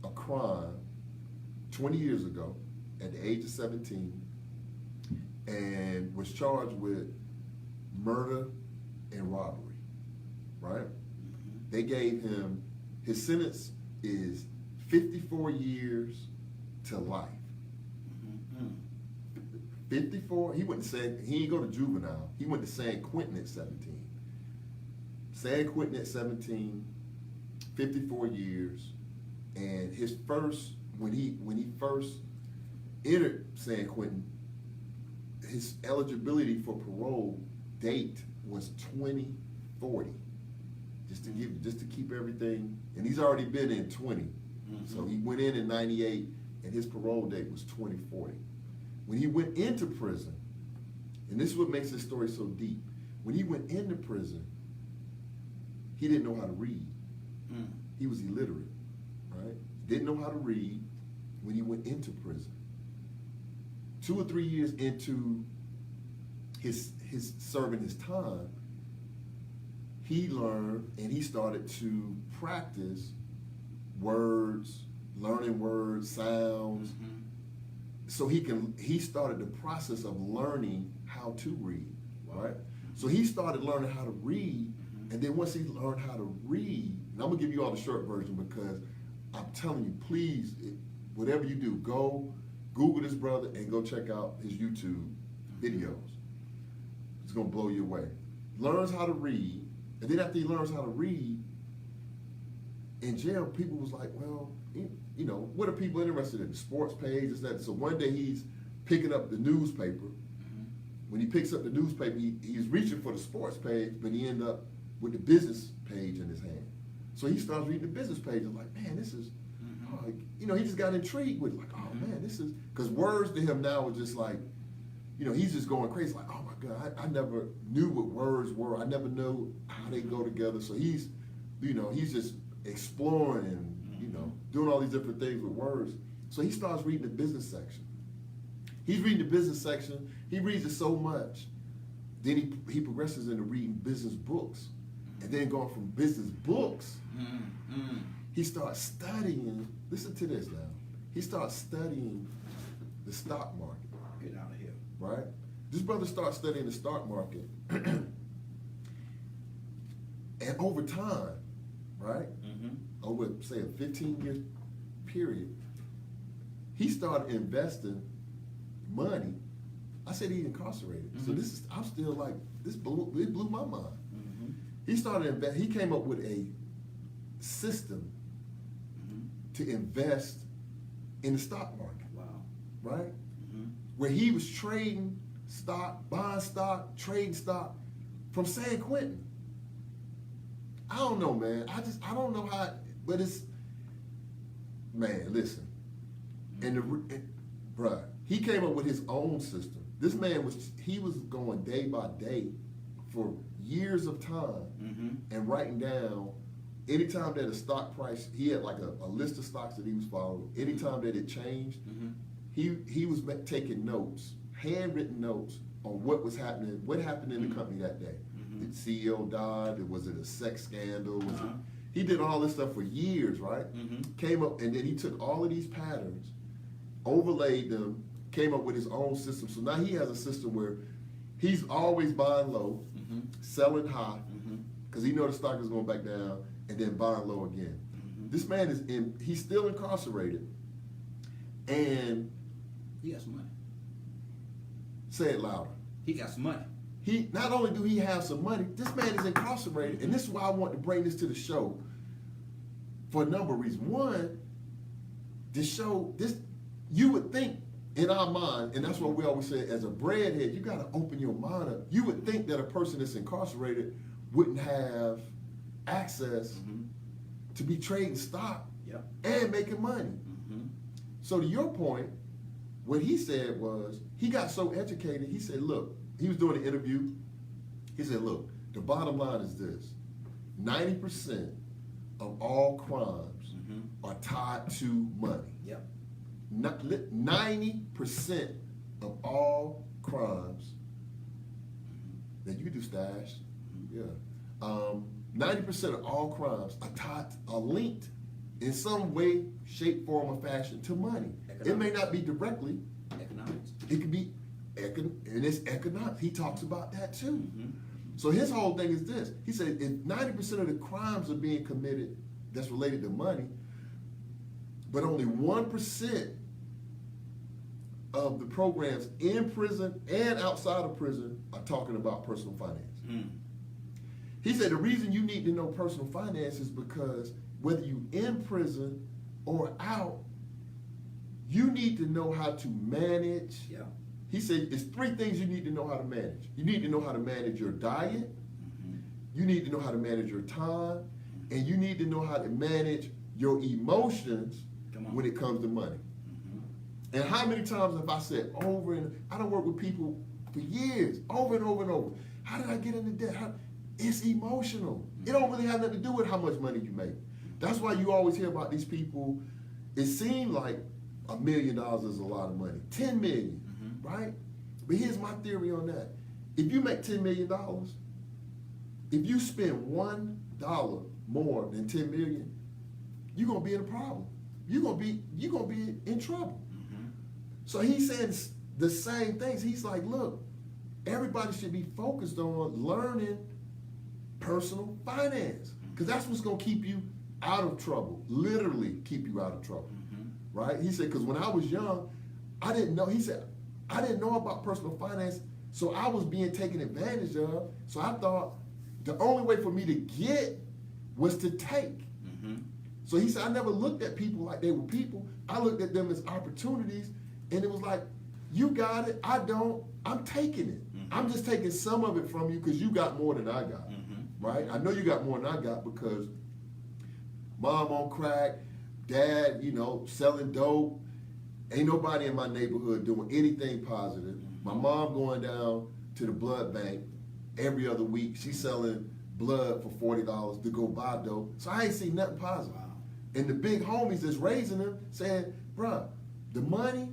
a crime 20 years ago at the age of 17 and was charged with murder and robbery, right? They gave him, his sentence is 54 years to life. 54, he ain't go to juvenile, he went to San Quentin at 17. San Quentin at 17, 54 years, and his first, when he first entered San Quentin, his eligibility for parole date was 2040. Just to keep everything, and he's already been in 20. So he went in 98, and his parole date was 2040. When he went into prison, and this is what makes this story so deep, when he went into prison, he didn't know how to read. He was illiterate, right? Didn't know how to read when he went into prison. 2 or 3 years into his serving his time, he learned and he started to practice words, learning words, sounds. So he started the process of learning how to read, right? So he started learning how to read, and then once he learned how to read, and I'm gonna give you all the short version because I'm telling you, please, whatever you do, go Google this brother and go check out his YouTube videos. It's gonna blow you away. Learns how to read, and then after he learns how to read, in jail, people was like, well, you know, what are people interested in? The sports page, is that? So one day he's picking up the newspaper. When he picks up the newspaper, he's reaching for the sports page, but he ended up with the business page in his hand. So he starts reading the business page and like, man, this is, you know, he just got intrigued with like, oh man, this is, because words to him now are just like, you know, he's just going crazy, like, oh my God, I never knew what words were. I never knew how they go together. So he's, you know, he's just exploring and, you know, doing all these different things with words. So he starts reading the business section. He's reading the business section. He reads it so much. Then he progresses into reading business books. And then going from business books, he starts studying, listen to this now. He starts studying the stock market. Get out of here. Right? This brother starts studying the stock market. And over time, right? Over, say, a 15-year period, he started investing money I said he's incarcerated. So Mhm. this is, I'm still like, it blew my mind. Mhm. He started, he came up with a system Mhm. to invest in the stock market, Wow. right? Mhm. Where he was trading stock, buying stock, trading stock from San Quentin. I don't know, man. I don't know how, but it's, man, listen. Bruh, he came up with his own system. This man he was going day by day for years of time Mhm. and writing down anytime that a stock price, he had like a list of stocks that he was following. Anytime that it changed, Mhm. he was taking notes, handwritten notes on what was happening, what happened in the company that day. Mhm. The CEO died, was it a sex scandal? Uh-huh. He did all this stuff for years, right? Mhm. Came up, and then he took all of these patterns, overlaid them, came up with his own system. So now he has a system where he's always buying low, Mhm. selling high, Mhm. because he knows the stock is going back down, and then buying low again. Mhm. This man he's still incarcerated, and He got some money. say it louder. He got some money. He not only do he have some money, this man is incarcerated, and this is why I want to bring this to the show for a number of reasons. One, to show this, you would think in our mind, and that's what we always say, as a breadhead, you got to open your mind up. You would think that a person that's incarcerated wouldn't have access Mhm. to be trading stock Yep. and making money. Mhm. So to your point, what he said was, he got so educated, he said, look, he was doing an interview, he said, look, the bottom line is this, 90% of all crimes Mhm. are tied to money. Yep. 90% of all crimes, that you can do stash, yeah. 90% of all crimes are linked in some way, shape, form, or fashion to money. It may not be directly, Economics. it could be, and it's economics. He talks about that too. Mhm. So his whole thing is this. He said if 90% of the crimes are being committed that's related to money, but only 1% of the programs in prison and outside of prison are talking about personal finance. Mhm. He said the reason you need to know personal finance is because whether you in prison or out, you need to know how to manage. Yeah. He said it's 3 things you need to know how to manage. You need to know how to manage your diet, Mhm. you need to know how to manage your time, and you need to know how to manage your emotions Come on. when it comes to money. Mhm. And how many times have I said over and I don't work with people for years, over and over and over. How did I get into debt? It's emotional. It don't really have nothing to do with how much money you make. That's why you always hear about these people. It seems like $1 million is a lot of money. 10 million, right? But here's my theory on that. If you make $10 million, if you spend $1 more than 10 million, you're gonna be in a problem. You're gonna be in trouble. Mhm. So he's saying the same things. He's like, look, everybody should be focused on learning personal finance, because that's what's gonna keep you out of trouble. Literally keep you out of trouble, Mhm. right? He said, because when I was young, I didn't know. He said, I didn't know about personal finance, so I was being taken advantage of. So I thought the only way for me to get was to take. Mhm. So he said, I never looked at people like they were people. I looked at them as opportunities, and it was like, you got it, I don't, I'm taking it. Mhm. I'm just taking some of it from you because you got more than I got, Mhm. right? I know you got more than I got because mom on crack, dad, selling dope. Ain't nobody in my neighborhood doing anything positive. My mom going down to the blood bank every other week. She's selling blood for $40 to go buy dope. So I ain't seen nothing positive. Wow. And the big homies that's raising them saying, bruh, the money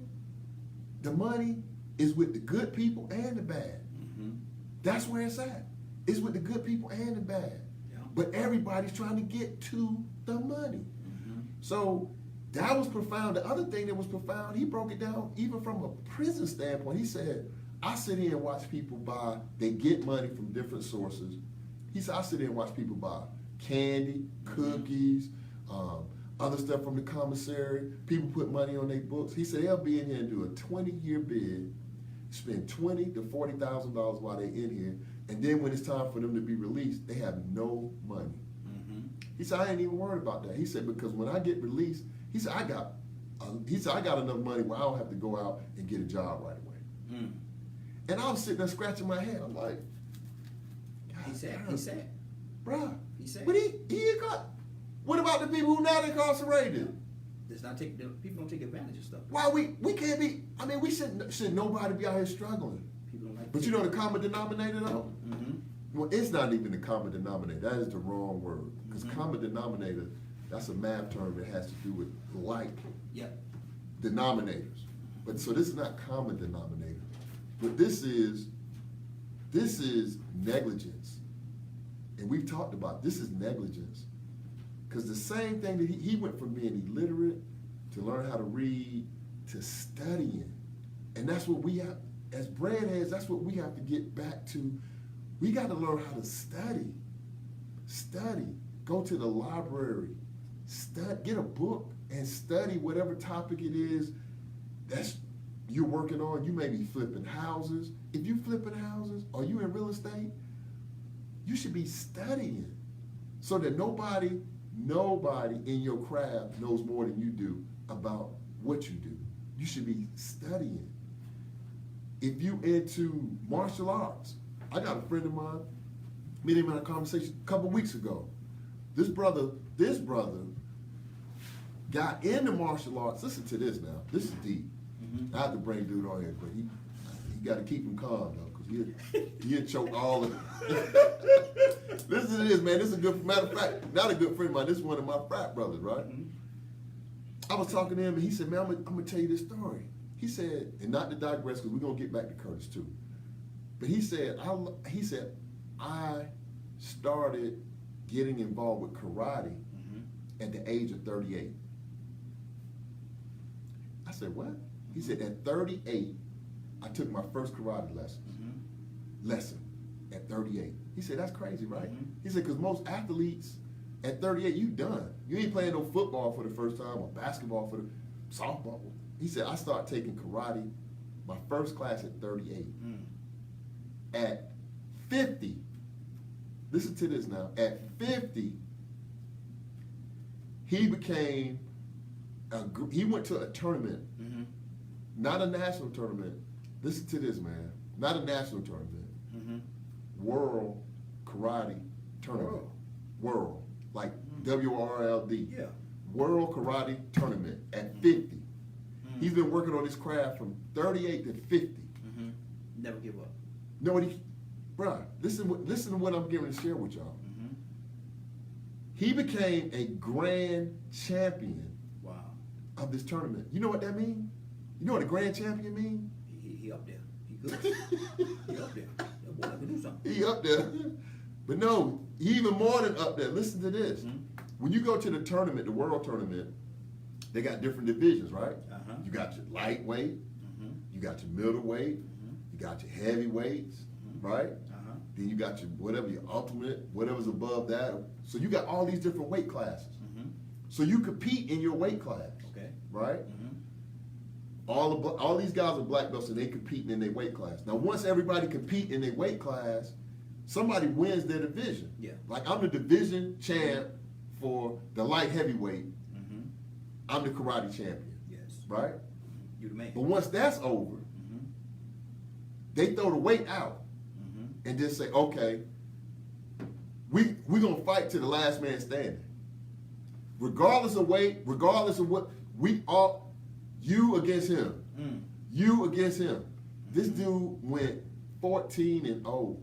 is with the good people and the bad. Mhm. That's where it's at. It's with the good people and the bad. Yeah. But everybody's trying to get to the money. Mhm. So that was profound. The other thing that was profound, he broke it down even from a prison standpoint. He said, I sit here and watch people buy, they get money from different sources. He said, I sit here and watch people buy candy, cookies, other stuff from the commissary. People put money on their books. He said, they'll be in here and do a 20-year bid, spend $20,000 to $40,000 while they're in here, and then when it's time for them to be released, they have no money. He said, I ain't even worried about that. He said, because when I get released, he said, I got enough money where I don't have to go out and get a job right away. And I was sitting there scratching my head. I'm like, He said, bruh, he said, but he got. What about the people who not incarcerated? people don't take advantage of stuff. Why we can't be? I mean, we should nobody be out here struggling. People don't like. But you know the common denominator though? Mm-hmm. Well, it's not even the common denominator. That is the wrong word. Because common denominator, that's a math term that has to do with like Yep. denominators. But so this is not common denominator. But this is negligence. And we've talked about this is negligence. Because the same thing that he went from being illiterate to learn how to read to studying. And that's what we have, as breadheads, that's what we have to get back to. We got to learn how to study. Study. Go to the library. Get a book and study whatever topic it is that's you're working on. You may be flipping houses. If you flipping houses or you in real estate, you should be studying so that nobody in your craft knows more than you do about what you do. You should be studying. If you into martial arts, I got a friend of mine, met him in a conversation a couple weeks ago. This brother got into martial arts. Listen to this now. This is deep. I have to bring dude on here, but he got to keep him calm though, because he'll choke all of Listen to this, man. This is a good, matter of fact, not a good friend of mine. This is one of my frat brothers, right? I was talking to him, and he said, man, I'm gonna tell you this story. He said, and not to digress, because we're gonna get back to Curtis too. But he said, I started getting involved with karate at the age of 38. I said, what? He said, at 38, I took my first karate lesson at 38. He said, that's crazy, right? He said, because most athletes at 38, you done. You ain't playing no football for the first time or basketball for the softball. He said, I started taking karate, my first class at 38. At 50, listen to this now, at 50, he became, he went to a tournament, not a national tournament. Listen to this, man, not a national tournament. World Karate Tournament. World. Like WRLD. Yeah. World Karate Tournament at 50. He's been working on his craft from 38 to 50. Never give up. Nobody, bruh, listen to what I'm giving to share with y'all. He became a grand champion of this tournament. You know what that means? You know what a grand champion means? He up there. He good. He up there. That boy can do something. He up there. But no, he even more than up there. Listen to this. When you go to the tournament, the world tournament, they got different divisions, right? You got your lightweight, you got your middleweight, you got your heavyweights, right? Then you got your whatever, your ultimate, whatever's above that. So you got all these different weight classes. So you compete in your weight class, right? All these guys are black belts and they competing in their weight class. Now, once everybody compete in their weight class, somebody wins their division. Like I'm the division champ for the light heavyweight. I'm the karate champion. Right? You the man. But once that's over, they throw the weight out and just say, okay, we're gonna fight to the last man standing. Regardless of weight, regardless of what, you against him. You against him. This dude went 14-0.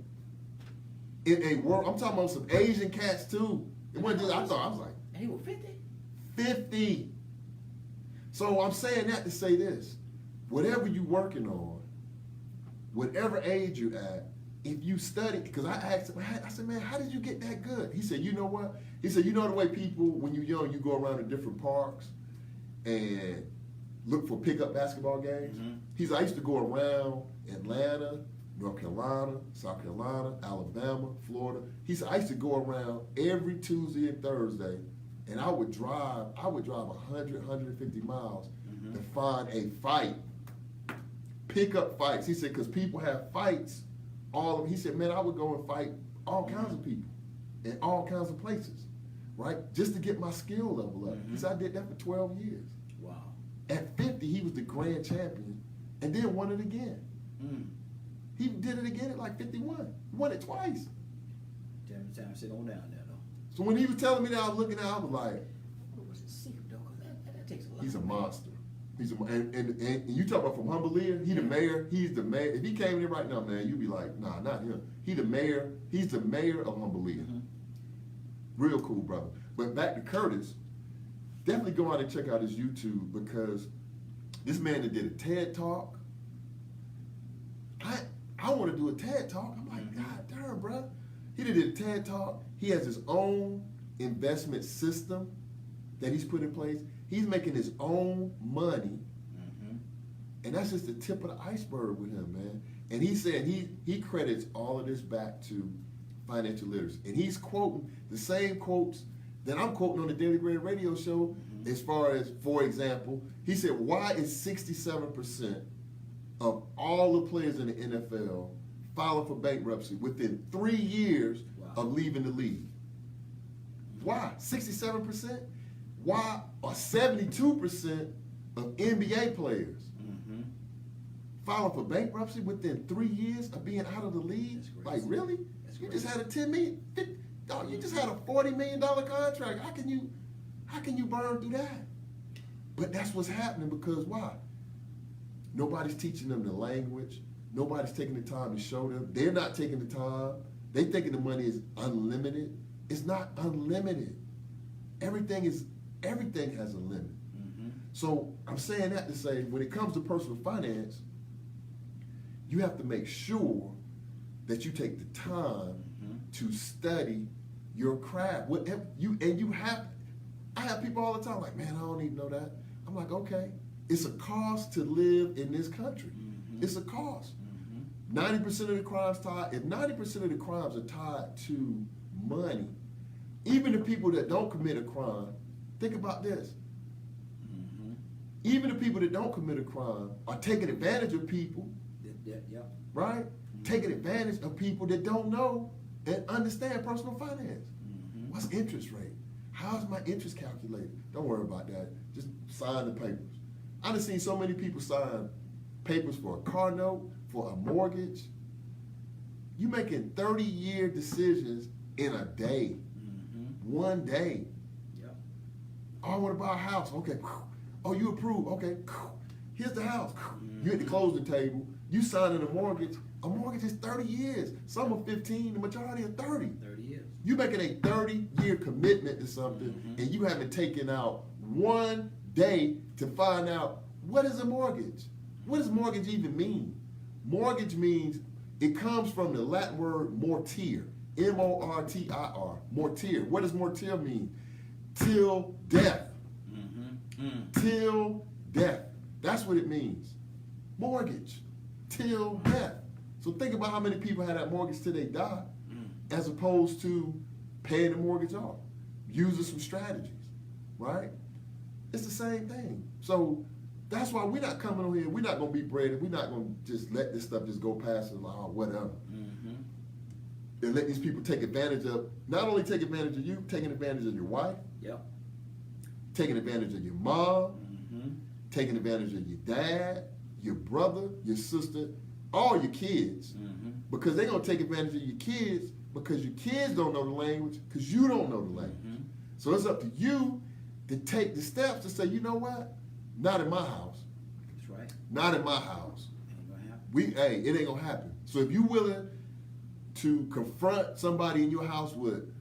In a world, I'm talking about some Asian cats too. It wasn't just, I was like, And he was 50? 50. So I'm saying that to say this. Whatever you're working on, whatever age you're at, if you study, because I asked him, I said, man, how did you get that good? He said, you know what? He said, you know the way people, when you're young, you go around to different parks and look for pickup basketball games? He said, I used to go around Atlanta, North Carolina, South Carolina, Alabama, Florida. He said, I used to go around every Tuesday and Thursday, and I would drive 100, 150 miles to find a fight pick up fights. He said, because people have fights he said, man, I would go and fight all kinds of people in all kinds of places, right? Just to get my skill level up. He said, I did that for 12 years. Wow. At 50, he was the grand champion and then won it again. He did it again at like 51. Won it twice. Time to sit on down there, though. So when he was telling me that, I was looking at it, I was like, What was the secret, though? Because that takes a lot. he's a monster. And you talk about from Humblelia, he the mayor, he's the mayor. If he came in here right now, man, you'd be like, nah, not him. He's the mayor of Humblelia. Real cool, brother. But back to Curtis, definitely go out and check out his YouTube, because this man that did a TED Talk, I want to do a TED Talk. I'm like, God darn, bro. He did a TED Talk. He has his own investment system that he's put in place. He's making his own money. And that's just the tip of the iceberg with him, man. And he said he credits all of this back to financial literacy. And he's quoting the same quotes that I'm quoting on the Daily Grade radio show, as far as, for example, he said, why is 67% of all the players in the NFL filing for bankruptcy within 3 years of leaving the league? Why? 67%? Why are 72% of NBA players filing for bankruptcy within 3 years of being out of the league? Like, really? You just had a $10 million, dog, you just had a $40 million contract. How can you burn through that? But that's what's happening, because why? Nobody's teaching them the language. Nobody's taking the time to show them. They're not taking the time. They thinking the money is unlimited. It's not unlimited. Everything has a limit. So I'm saying that to say, when it comes to personal finance, you have to make sure that you take the time to study your craft. I have people all the time like, man, I don't even know that. I'm like, okay, it's a cost to live in this country. It's a cost. 90% of the crimes if 90% of the crimes are tied to money, even the people that don't commit a crime, think about this. Even the people that don't commit a crime are taking advantage of people, right? Taking advantage of people that don't know and understand personal finance. What's interest rate? How's my interest calculated? Don't worry about that. Just sign the papers. I've seen so many people sign papers for a car note, for a mortgage. You making 30-year decisions in a day. 1 day. Oh, I want to buy a house. Okay. Oh, you approve. Okay. Here's the house. You at the closing table. You signing a mortgage. A mortgage is 30 years. Some are 15. The majority are 30. 30 years. You making a 30-year commitment to something, and you haven't taken out 1 day to find out, what is a mortgage? What does mortgage even mean? Mortgage means, it comes from the Latin word mortir, M-O-R-T-I-R, mortir. What does mortir mean? Till death. Till death. That's what it means. Mortgage. Till death. So think about how many people had that mortgage till they die, as opposed to paying the mortgage off, using some strategies, right? It's the same thing. So that's why we're not coming on here. We're not going to be braided. We're not going to just let this stuff just go past us like, oh, whatever. And let these people take advantage of, not only take advantage of you, taking advantage of your wife, taking advantage of your mom, taking advantage of your dad, your brother, your sister, all your kids. Because they're going to take advantage of your kids, because your kids don't know the language, because you don't know the language. So it's up to you to take the steps to say, you know what? Not in my house. That's right. Not in my house. Ain't gonna happen. It ain't gonna happen. So if you're willing to confront somebody in your house with,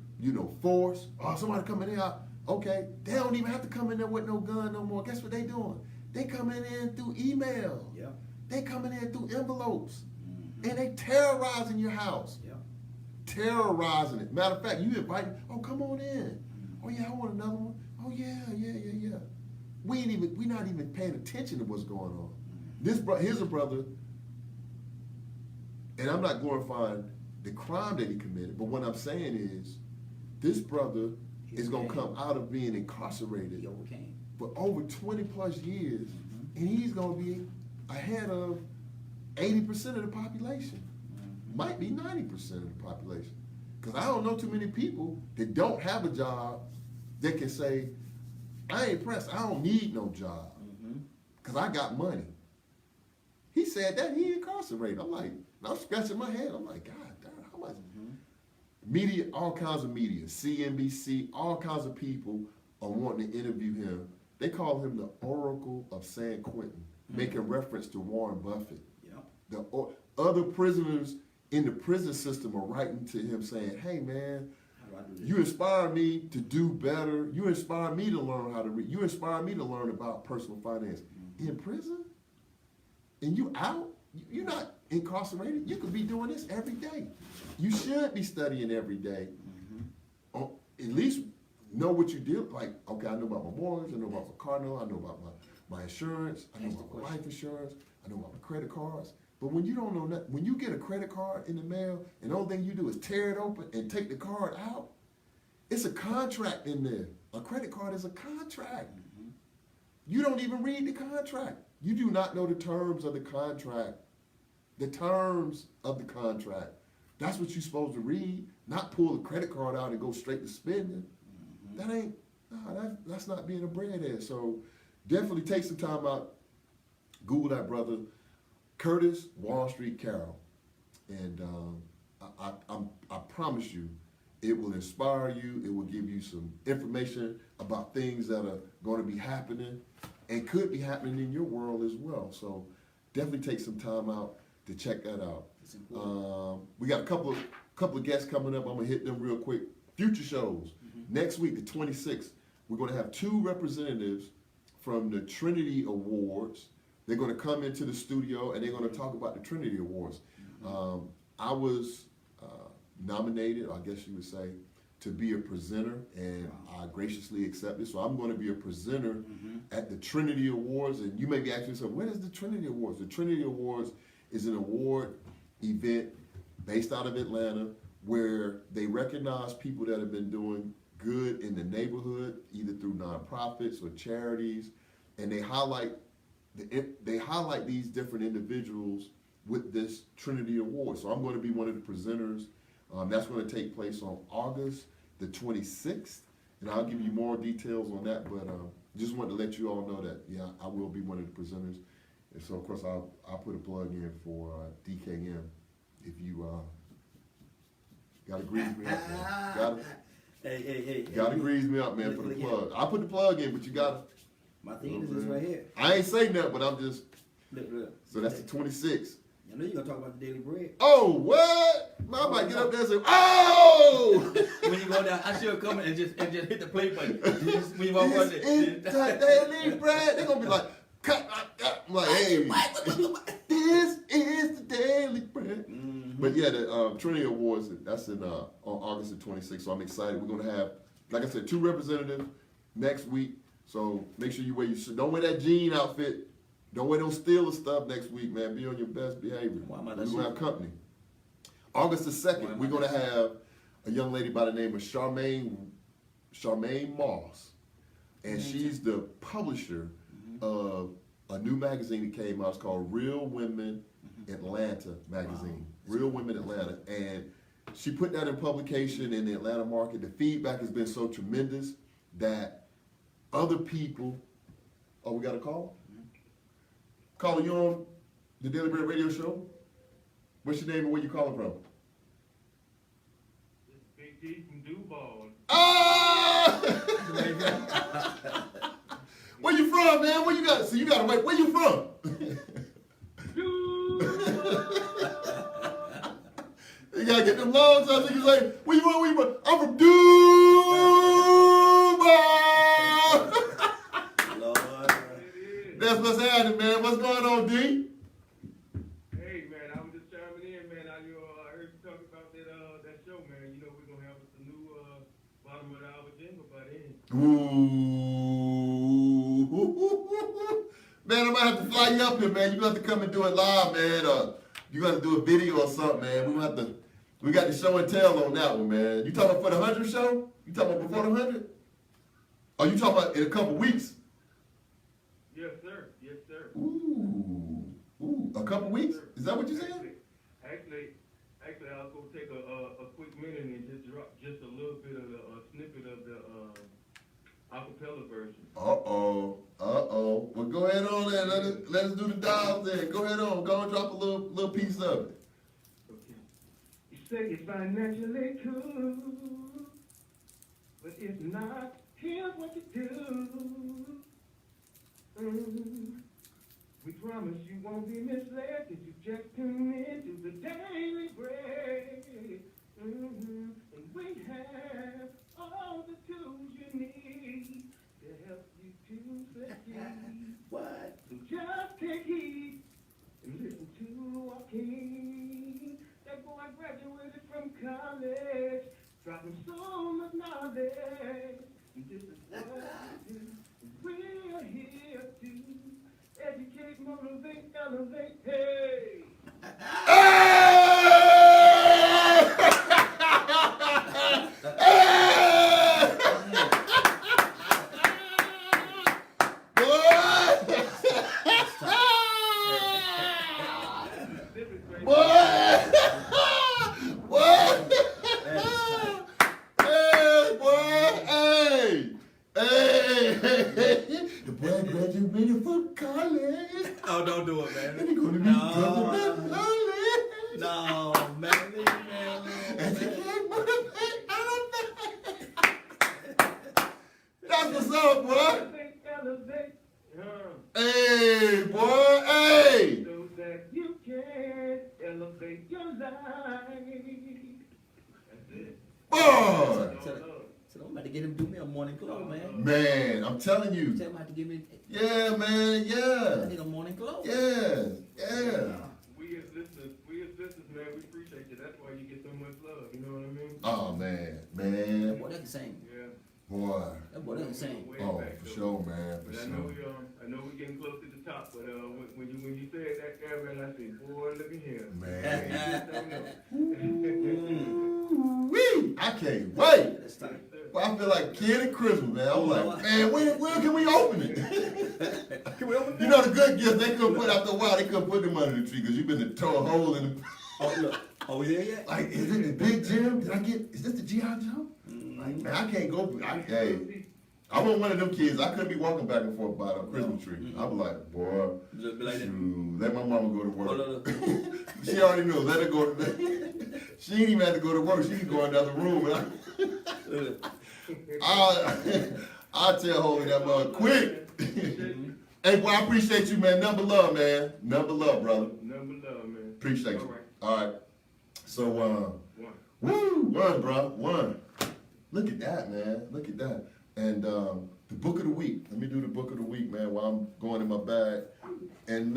force, somebody coming in, okay, they don't even have to come in there with no gun no more. Guess what they doing? They coming in through email. They coming in through envelopes. And they terrorizing your house. Terrorizing it. Matter of fact, you invite, come on in. Oh yeah, I want another one. Oh yeah. We're not even paying attention to what's going on. Here's a brother, and I'm not glorifying the crime that he committed, but what I'm saying is, this brother is going to come out of being incarcerated He overcame. for over 20 plus years, and he's going to be ahead of 80% of the population. Might be 90% of the population. Because I don't know too many people that don't have a job that can say, I ain't pressed, I don't need no job. Because I got money. He said that, he incarcerated. I'm like, I'm scratching my head. I'm like, God damn, how much? Media, all kinds of media, CNBC, all kinds of people are wanting to interview him. They call him the Oracle of San Quentin, making reference to Warren Buffett. The other prisoners in the prison system are writing to him saying, hey man, you inspire me to do better. You inspire me to learn how to read. You inspire me to learn about personal finance. In prison? And you out? You're not incarcerated. You could be doing this every day. You should be studying every day. At least know what you do. Like, okay, I know about my mortgage. I know about my car note. I know about my insurance. I know about my life insurance. I know about my credit cards. But when you don't know nothing, when you get a credit card in the mail and the only thing you do is tear it open and take the card out, it's a contract in there. A credit card is a contract. You don't even read the contract. You do not know the terms of the contract. The terms of the contract. That's what you're supposed to read, not pull the credit card out and go straight to spending. That's not being a breadhead. So definitely take some time out. Google that brother, Curtis Wall Street Carroll. And I promise you, it will inspire you. It will give you some information about things that are going to be happening and could be happening in your world as well. So definitely take some time out to check that out. We got a couple of guests coming up. I'm gonna hit them real quick. Future shows. Next week, the 26th, we're gonna have 2 representatives from the Trinity Awards. They're gonna come into the studio and they're gonna talk about the Trinity Awards. I was nominated, I guess you would say, to be a presenter, and I graciously accepted. So I'm going to be a presenter at the Trinity Awards. And you may be asking yourself, what is the Trinity Awards? The Trinity Awards is an award event based out of Atlanta where they recognize people that have been doing good in the neighborhood, either through nonprofits or charities, and they highlight these different individuals with this Trinity Award. So I'm going to be one of the presenters. That's going to take place on August the 26th, and I'll give you more details on that, but just wanted to let you all know that, yeah, I will be one of the presenters. And so, of course, I'll put a plug in for DKM. If you gotta grease me up, man. Gotta grease me up, man, for the plug. I'll put the plug in, but you gotta. My theme is this right here. I ain't saying that, but I'm just. Look. So that's the 26th. I know you're gonna talk about the Daily Bread. Oh, what? I might get up there and say, oh! When you go down, I should come and just hit the play button. When you walk on This is the Daily Bread. They're gonna be like, cut. I'm like, hey, this is the Daily Bread. But yeah, the Trinity Awards, that's on August the 26th. So I'm excited. We're gonna have, like I said, 2 representatives next week. So make sure you wear don't wear that jean outfit. Don't wear those Steelers stuff next week, man. Be on your best behavior. We're going to have company. August the 2nd, we're going to have a young lady by the name of Charmaine Moss. And she's the publisher of a new magazine that came out. It's called Real Women Atlanta magazine. Wow. Real Women Atlanta. And she put that in publication in the Atlanta market. The feedback has been so tremendous that other people, oh, we got a call? Caller, you on the Daily Bread Radio Show? What's your name and where you calling from? This is Big D from Duval. Ah! Where you from, man? Where you got? So you gotta wait. Where you from? You gotta get them long times. You say, where you from? Where you from? I'm from Duval. That's what's happening, man. What's going on, D? Hey, man, I was just chiming in, man. I heard you talking about that show, man. You know we're gonna have a new bottom of the hour jingle by then. Ooh. Man, I'm gonna have to fly you up here, man. You gonna have to come and do it live, man. You gotta do a video or something, man. We got the show and tell on that one, man. You talking about for the 100 show? You talking about before the 100? Or you talking about in a couple weeks? Yes, sir. Yes, sir. Ooh. A couple weeks? Is that what you said? Actually, I was gonna take a quick minute and just drop just a little bit of the snippet of the acapella version. Well, go ahead on there. Let us do the dials then. Go ahead on. Go and drop a little piece of it. Okay. You say you're financially cool, but if not, here's what you do. We promise you won't be misled if you just tune in to the Daily Bread. And we have all the tools you need to help you to succeed. What? So just take heed and listen to our king. That boy graduated from college, dropping so much knowledge. And this is what we do. We're here to educate, motivate, elevate, hey! The boy graduated from college. Oh, don't do it, man. And he gonna be government college. No, man. Leave me alone, And he man. can't motivate, elevate. That's what's up, boy. Elevate, elevate, Hey, boy, hey. so that you can elevate your life. That's it. Boy. So I'm about to get him to do me a morning glow, man. Man, I'm telling you. Tell him how to give me. Yeah, man, I yeah. need a morning glow. Yeah, yeah. We as listeners, man, we appreciate you. That's why you get so much love. You know what I mean? Oh, man, That man. boy doesn't sing. Yeah. Boy. That boy doesn't sing. Way Oh, back, for though. sure, man, for But I know sure. I know we're getting close to the top. But when you said that there, man, I said, boy, look at him. Man. I don't know. Woo-wee. I can't wait. That's time. Well, I feel like Kid at Christmas, man. I'm like, man, when can we open it? Can we open You know the good gifts, they couldn't put after a while, they couldn't put them under the tree because you've been to tore a hole in the... Oh, look. Are we there yet? Like, is it the Big Jim? Is this the G.I. Joe? Like, man, I can't go, hey, I wasn't one of them kids. I couldn't be walking back and forth by the Christmas tree. I was like, boy, Look, be like that. shoot, let my mama go to work. Oh, look. She already knew, let her go to she didn't even have to go to work. She could go in the other room. And Look. I'll tell Holy that mother quick. Hey, boy, I appreciate you, man. Number love, man. Number love, brother. Number love, man. Appreciate All you. right. All right. So, One. one, bro. One. Look at that, man. Look at that. And the book of the week. Let me do the book of the week, man, while I'm going in my bag. And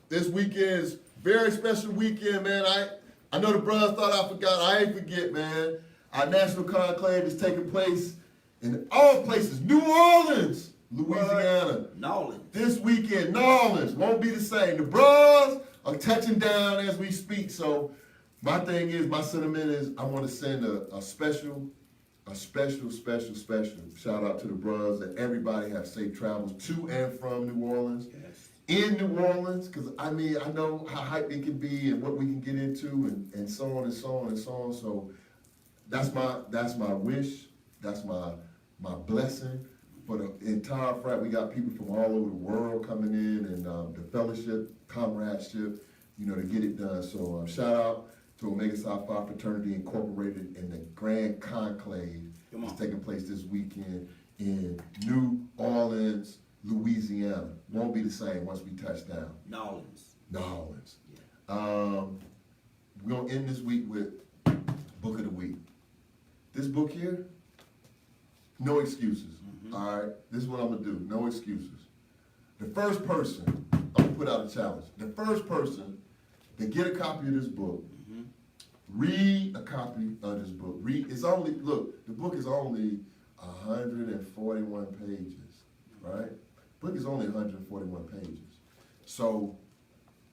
this weekend is very special weekend, man. I know the brothers thought I forgot. I ain't forget, man. Our national conclave is taking place in all places. New Orleans, Louisiana. Nolans. This weekend, New Orleans won't be the same. The bras are touching down as we speak. So my thing is, my sentiment is, I want to send a special shout out to the bras, that everybody have safe travels to and from New Orleans. Yes. In New Orleans, because I know how hype it can be and what we can get into and so on and so on and so on. So that's my wish. That's my blessing for the entire frat. We got people from all over the world coming in, and the fellowship, comradeship, to get it done. So shout out to Omega Psi Phi Fraternity Incorporated and the Grand Conclave. Come on. It's taking place this weekend in New Orleans, Louisiana. Won't be the same once we touch down. Nolans. New Orleans. Yeah. We're going to end this week with Book of the Week. This book here, no excuses. All right? This is what I'm going to do. No excuses. The first person, I'm going to put out a challenge. The first person to get a copy of this book, read a copy of this book. The book is only 141 pages, right? The book is only 141 pages. So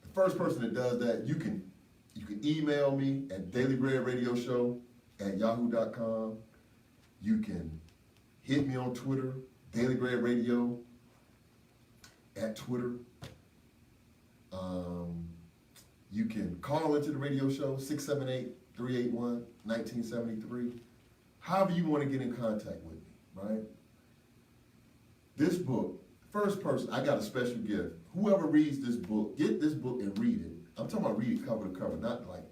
the first person that does that, you can email me at dailybreadradioshow@yahoo.com. You can hit me on Twitter, Daily Bread Radio at Twitter. You can call into the radio show, 678-381-1973. However you want to get in contact with me, right? This book, first person, I got a special gift. Whoever reads this book, get this book and read it. I'm talking about read it cover to cover, not like,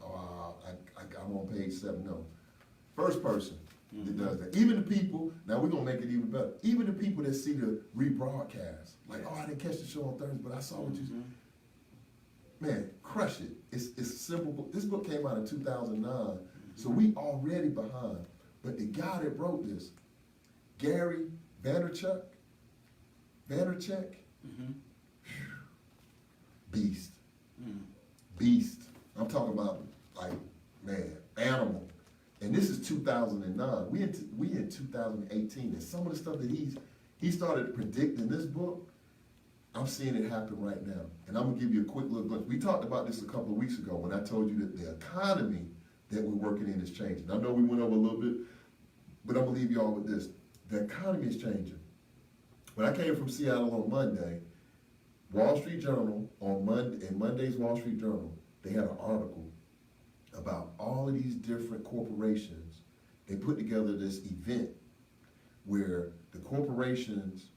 I'm on page 7, no. First person that does that. Even the people, now we're going to make it even better. Even the people that see the rebroadcast, like, I didn't catch the show on Thursday, but I saw what you said. Man, crush it. It's a simple book. This book came out in 2009, so we already behind. But the guy that wrote this, Gary Vaynerchuk, beast. Beast. I'm talking about, like, man, animal. And this is 2009. We in 2018, and some of the stuff that he started predicting this book, I'm seeing it happen right now. And I'm gonna give you a quick little glimpse. We talked about this a couple of weeks ago when I told you that the economy that we're working in is changing. I know we went over a little bit, but I'm gonna leave you all with this. The economy is changing. When I came from Seattle on Monday, Wall Street Journal on Monday, in Monday's Wall Street Journal, they had an article about all of these different corporations. They put together this event where the corporations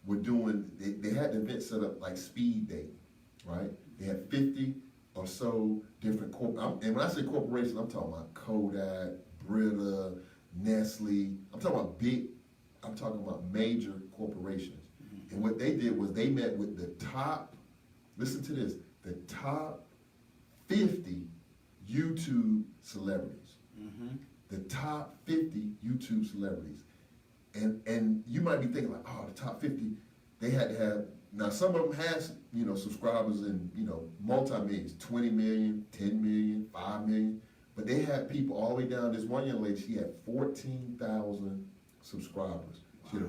were doing, they had the event set up like speed dating, right? They had 50 or so different and when I say corporations, I'm talking about Kodak, Brita, Nestle. I'm talking about major corporations. And what they did was they met with the top, listen to this, the top 50 YouTube celebrities. The top 50 YouTube celebrities. And you might be thinking like, the top 50, they had to have, now some of them has, subscribers in, multi-millions, 20 million, 10 million, 5 million, but they had people all the way down. This one young lady, she had 14,000 subscribers. Wow.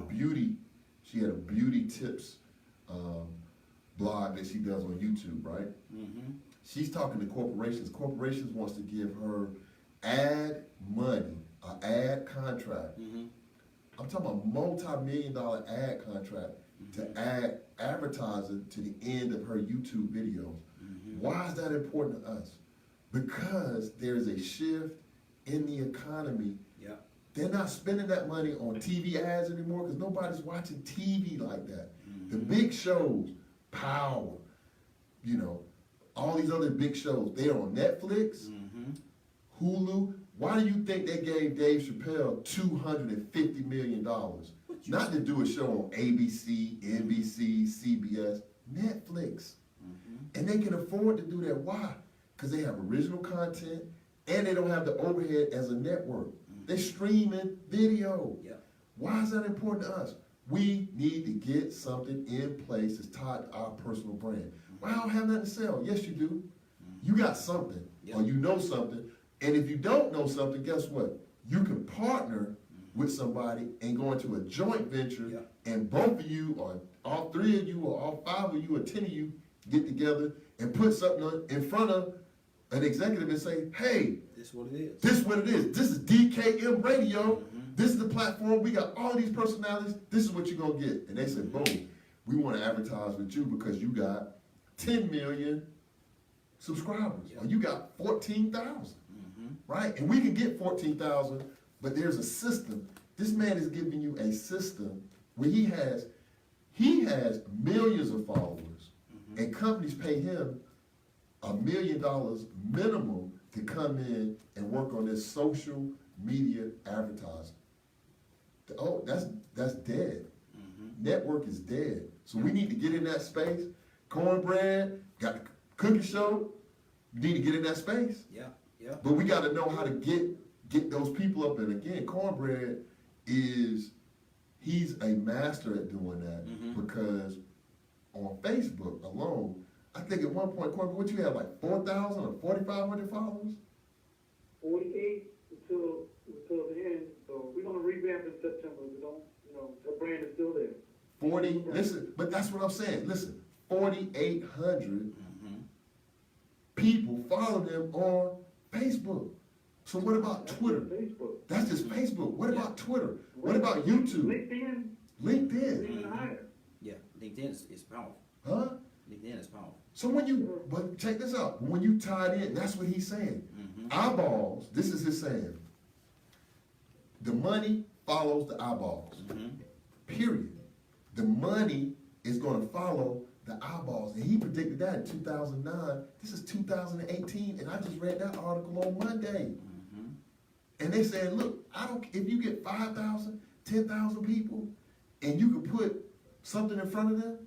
She had a beauty tips blog that she does on YouTube, right? She's talking to corporations. Corporations wants to give her ad money, an ad contract. I'm talking about multi-million-dollar ad contract to add advertising to the end of her YouTube videos. Why is that important to us? Because there's a shift in the economy. They're not spending that money on TV ads anymore because nobody's watching TV like that. The big shows, Power, all these other big shows, they're on Netflix, Hulu. Why do you think they gave Dave Chappelle $250 million? Not to do a show on ABC, NBC, CBS, Netflix. And they can afford to do that. Why? Because they have original content and they don't have the overhead as a network. They're streaming video. Why is that important to us? We need to get something in place that's tied to our personal brand. Well, I don't have nothing to sell. Yes, you do. You got something, or you know something. And if you don't know something, guess what? You can partner with somebody and go into a joint venture, and both of you, or all 3 of you, or all 5 of you, or 10 of you get together and put something in front of an executive and say, hey, this is what it is. This is what it is. This is DKM Radio. This is the platform. We got all these personalities. This is what you're going to get. And they said, boom, we want to advertise with you because you got 10 million subscribers. Or you got 14,000. Right? And we can get 14,000, but there's a system. This man is giving you a system where he has millions of followers, and companies pay him $1 million minimum to come in and work on this social media advertising. Oh, that's dead. Network is dead. So we need to get in that space. Cornbread, got the cookie show. You need to get in that space. But we got to know how to get those people up. And again, Cornbread he's a master at doing that because on Facebook alone, I think at one point, Cornbread, what you had, like 4,000 or 4,500 followers? 48 until the end. So we're gonna revamp in September. We don't, the brand is still there. 40. Listen, but that's what I'm saying. Listen, 4,800 people follow them on Facebook. So what about Twitter? Facebook. That's just Facebook. What about Twitter? What about YouTube? LinkedIn. LinkedIn. Even higher. LinkedIn is powerful. Huh? LinkedIn is powerful. So when you, but check this out, when you tie it in, that's what he's saying. Eyeballs, this is his saying. The money follows the eyeballs. Period. The money is gonna follow the eyeballs. And he predicted that in 2009. This is 2018, and I just read that article on Monday. And they said, look, if you get 5,000, 10,000 people, and you can put something in front of them,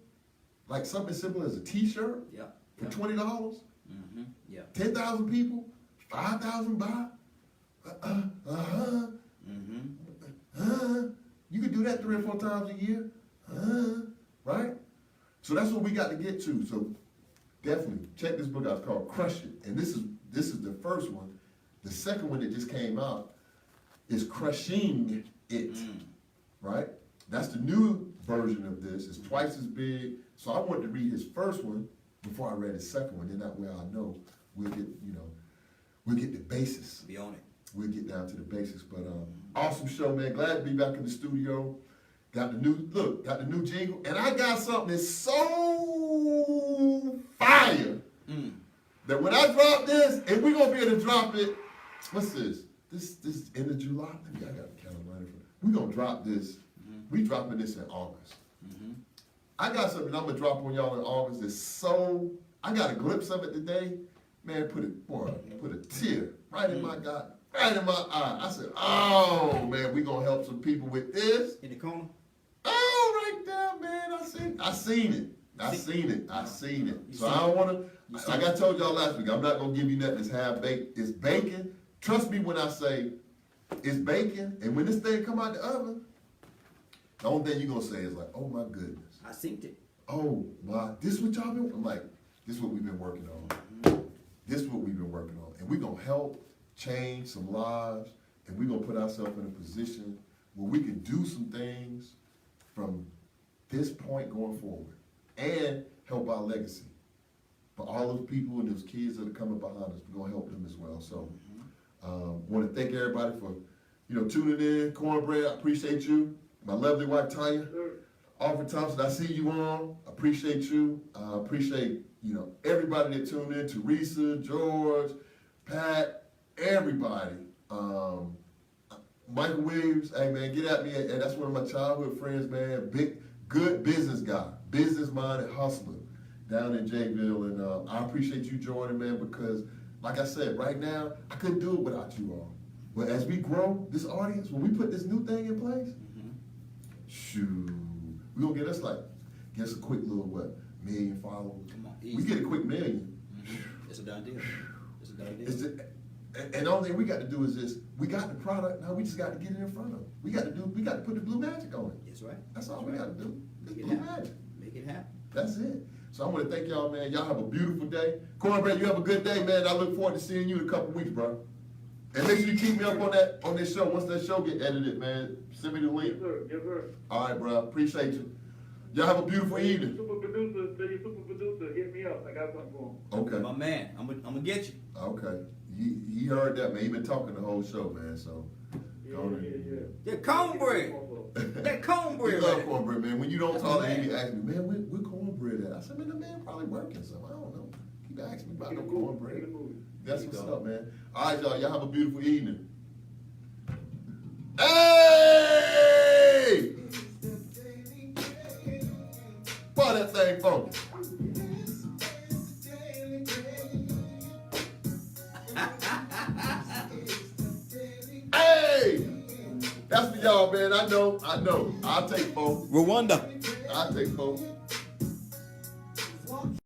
like something simple as a t-shirt Yeah. for $20, Yeah. 10,000 people, 5,000 buy, you could do that 3 or 4 times a year, right? So that's what we got to get to. So definitely check this book out. It's called Crush It, and this is the first one. The second one that just came out is Crushing It, right? That's the new version of this. It's twice as big. So I wanted to read his first one before I read his second one. Then that way I know we'll get the basis. Be on it. We'll get down to the basics. But awesome show, man. Glad to be back in the studio. Got the new jingle, and I got something that's so fire that when I drop this, and we're gonna be able to drop it. What's this? This end of July. Maybe I got the calendar right in front. We're gonna drop this. We dropping this in August. I got something I'm gonna drop on y'all in August. That's so. I got a glimpse of it today. Man, put a tear right in my right in my eye. I said, oh man, we gonna help some people with this. In the corner. Oh, right there, man. I seen it. So I don't wanna, like I told y'all last week, I'm not gonna give you nothing that's half baked. It's bacon. Trust me when I say it's bacon, and when this thing come out the oven, the only thing you're gonna say is like, oh my goodness. I synced it. Oh my, this what y'all been, I'm like, this is what we've been working on. This is what we've been working on. And we're gonna help change some lives, and we're gonna put ourselves in a position where we can do some things from this point going forward and help our legacy. For all those people and those kids that are coming behind us, we're gonna help them as well. So want to thank everybody for tuning in. Cornbread, I appreciate you. My lovely wife Tanya, Alfred Thompson, I see you on. I appreciate you. I appreciate everybody that tuned in. Teresa, George, Pat, everybody. Michael Williams, hey man, get at me. And that's one of my childhood friends, man. Good business guy, business-minded hustler down in Jayville. And I appreciate you joining, man, because like I said, right now, I couldn't do it without you all. But as we grow this audience, when we put this new thing in place, shoot, we're going to get us a quick little, 1 million followers. Come on, We get a quick 1 million. It's a done deal. It's a done deal. And the only thing we got to do is this. We got the product, now we just got to get it in front of them. We got to put the blue magic on it. That's right. That's all we got to do. It's Make it blue happen. magic. Make it happen. That's it. So I want to thank y'all, man. Y'all have a beautiful day. Cornbread, you have a good day, man. I look forward to seeing you in a couple weeks, bro. And make sure you keep me up on this show. Once that show get edited, man, send me the link. Yes, sir. Yes, sir. All right, bro. Appreciate you. Y'all have a beautiful evening. Super producer, hit me up. I got something going. Okay. My man, I'm gonna get you. Okay. He heard that, man. He been talking the whole show, man. So. Yeah. That cornbread. That cornbread. He love cornbread, man. When you don't talk, he be asking me, man, where cornbread at? I said, man, the man probably working something. I don't know. He be asking me about no cornbread. That's what's up, man. All right, y'all. Y'all have a beautiful evening. Hey! Why that thing funky? Hey! That's for y'all, man. I know. I'll take 4. Rwanda. I'll take 4.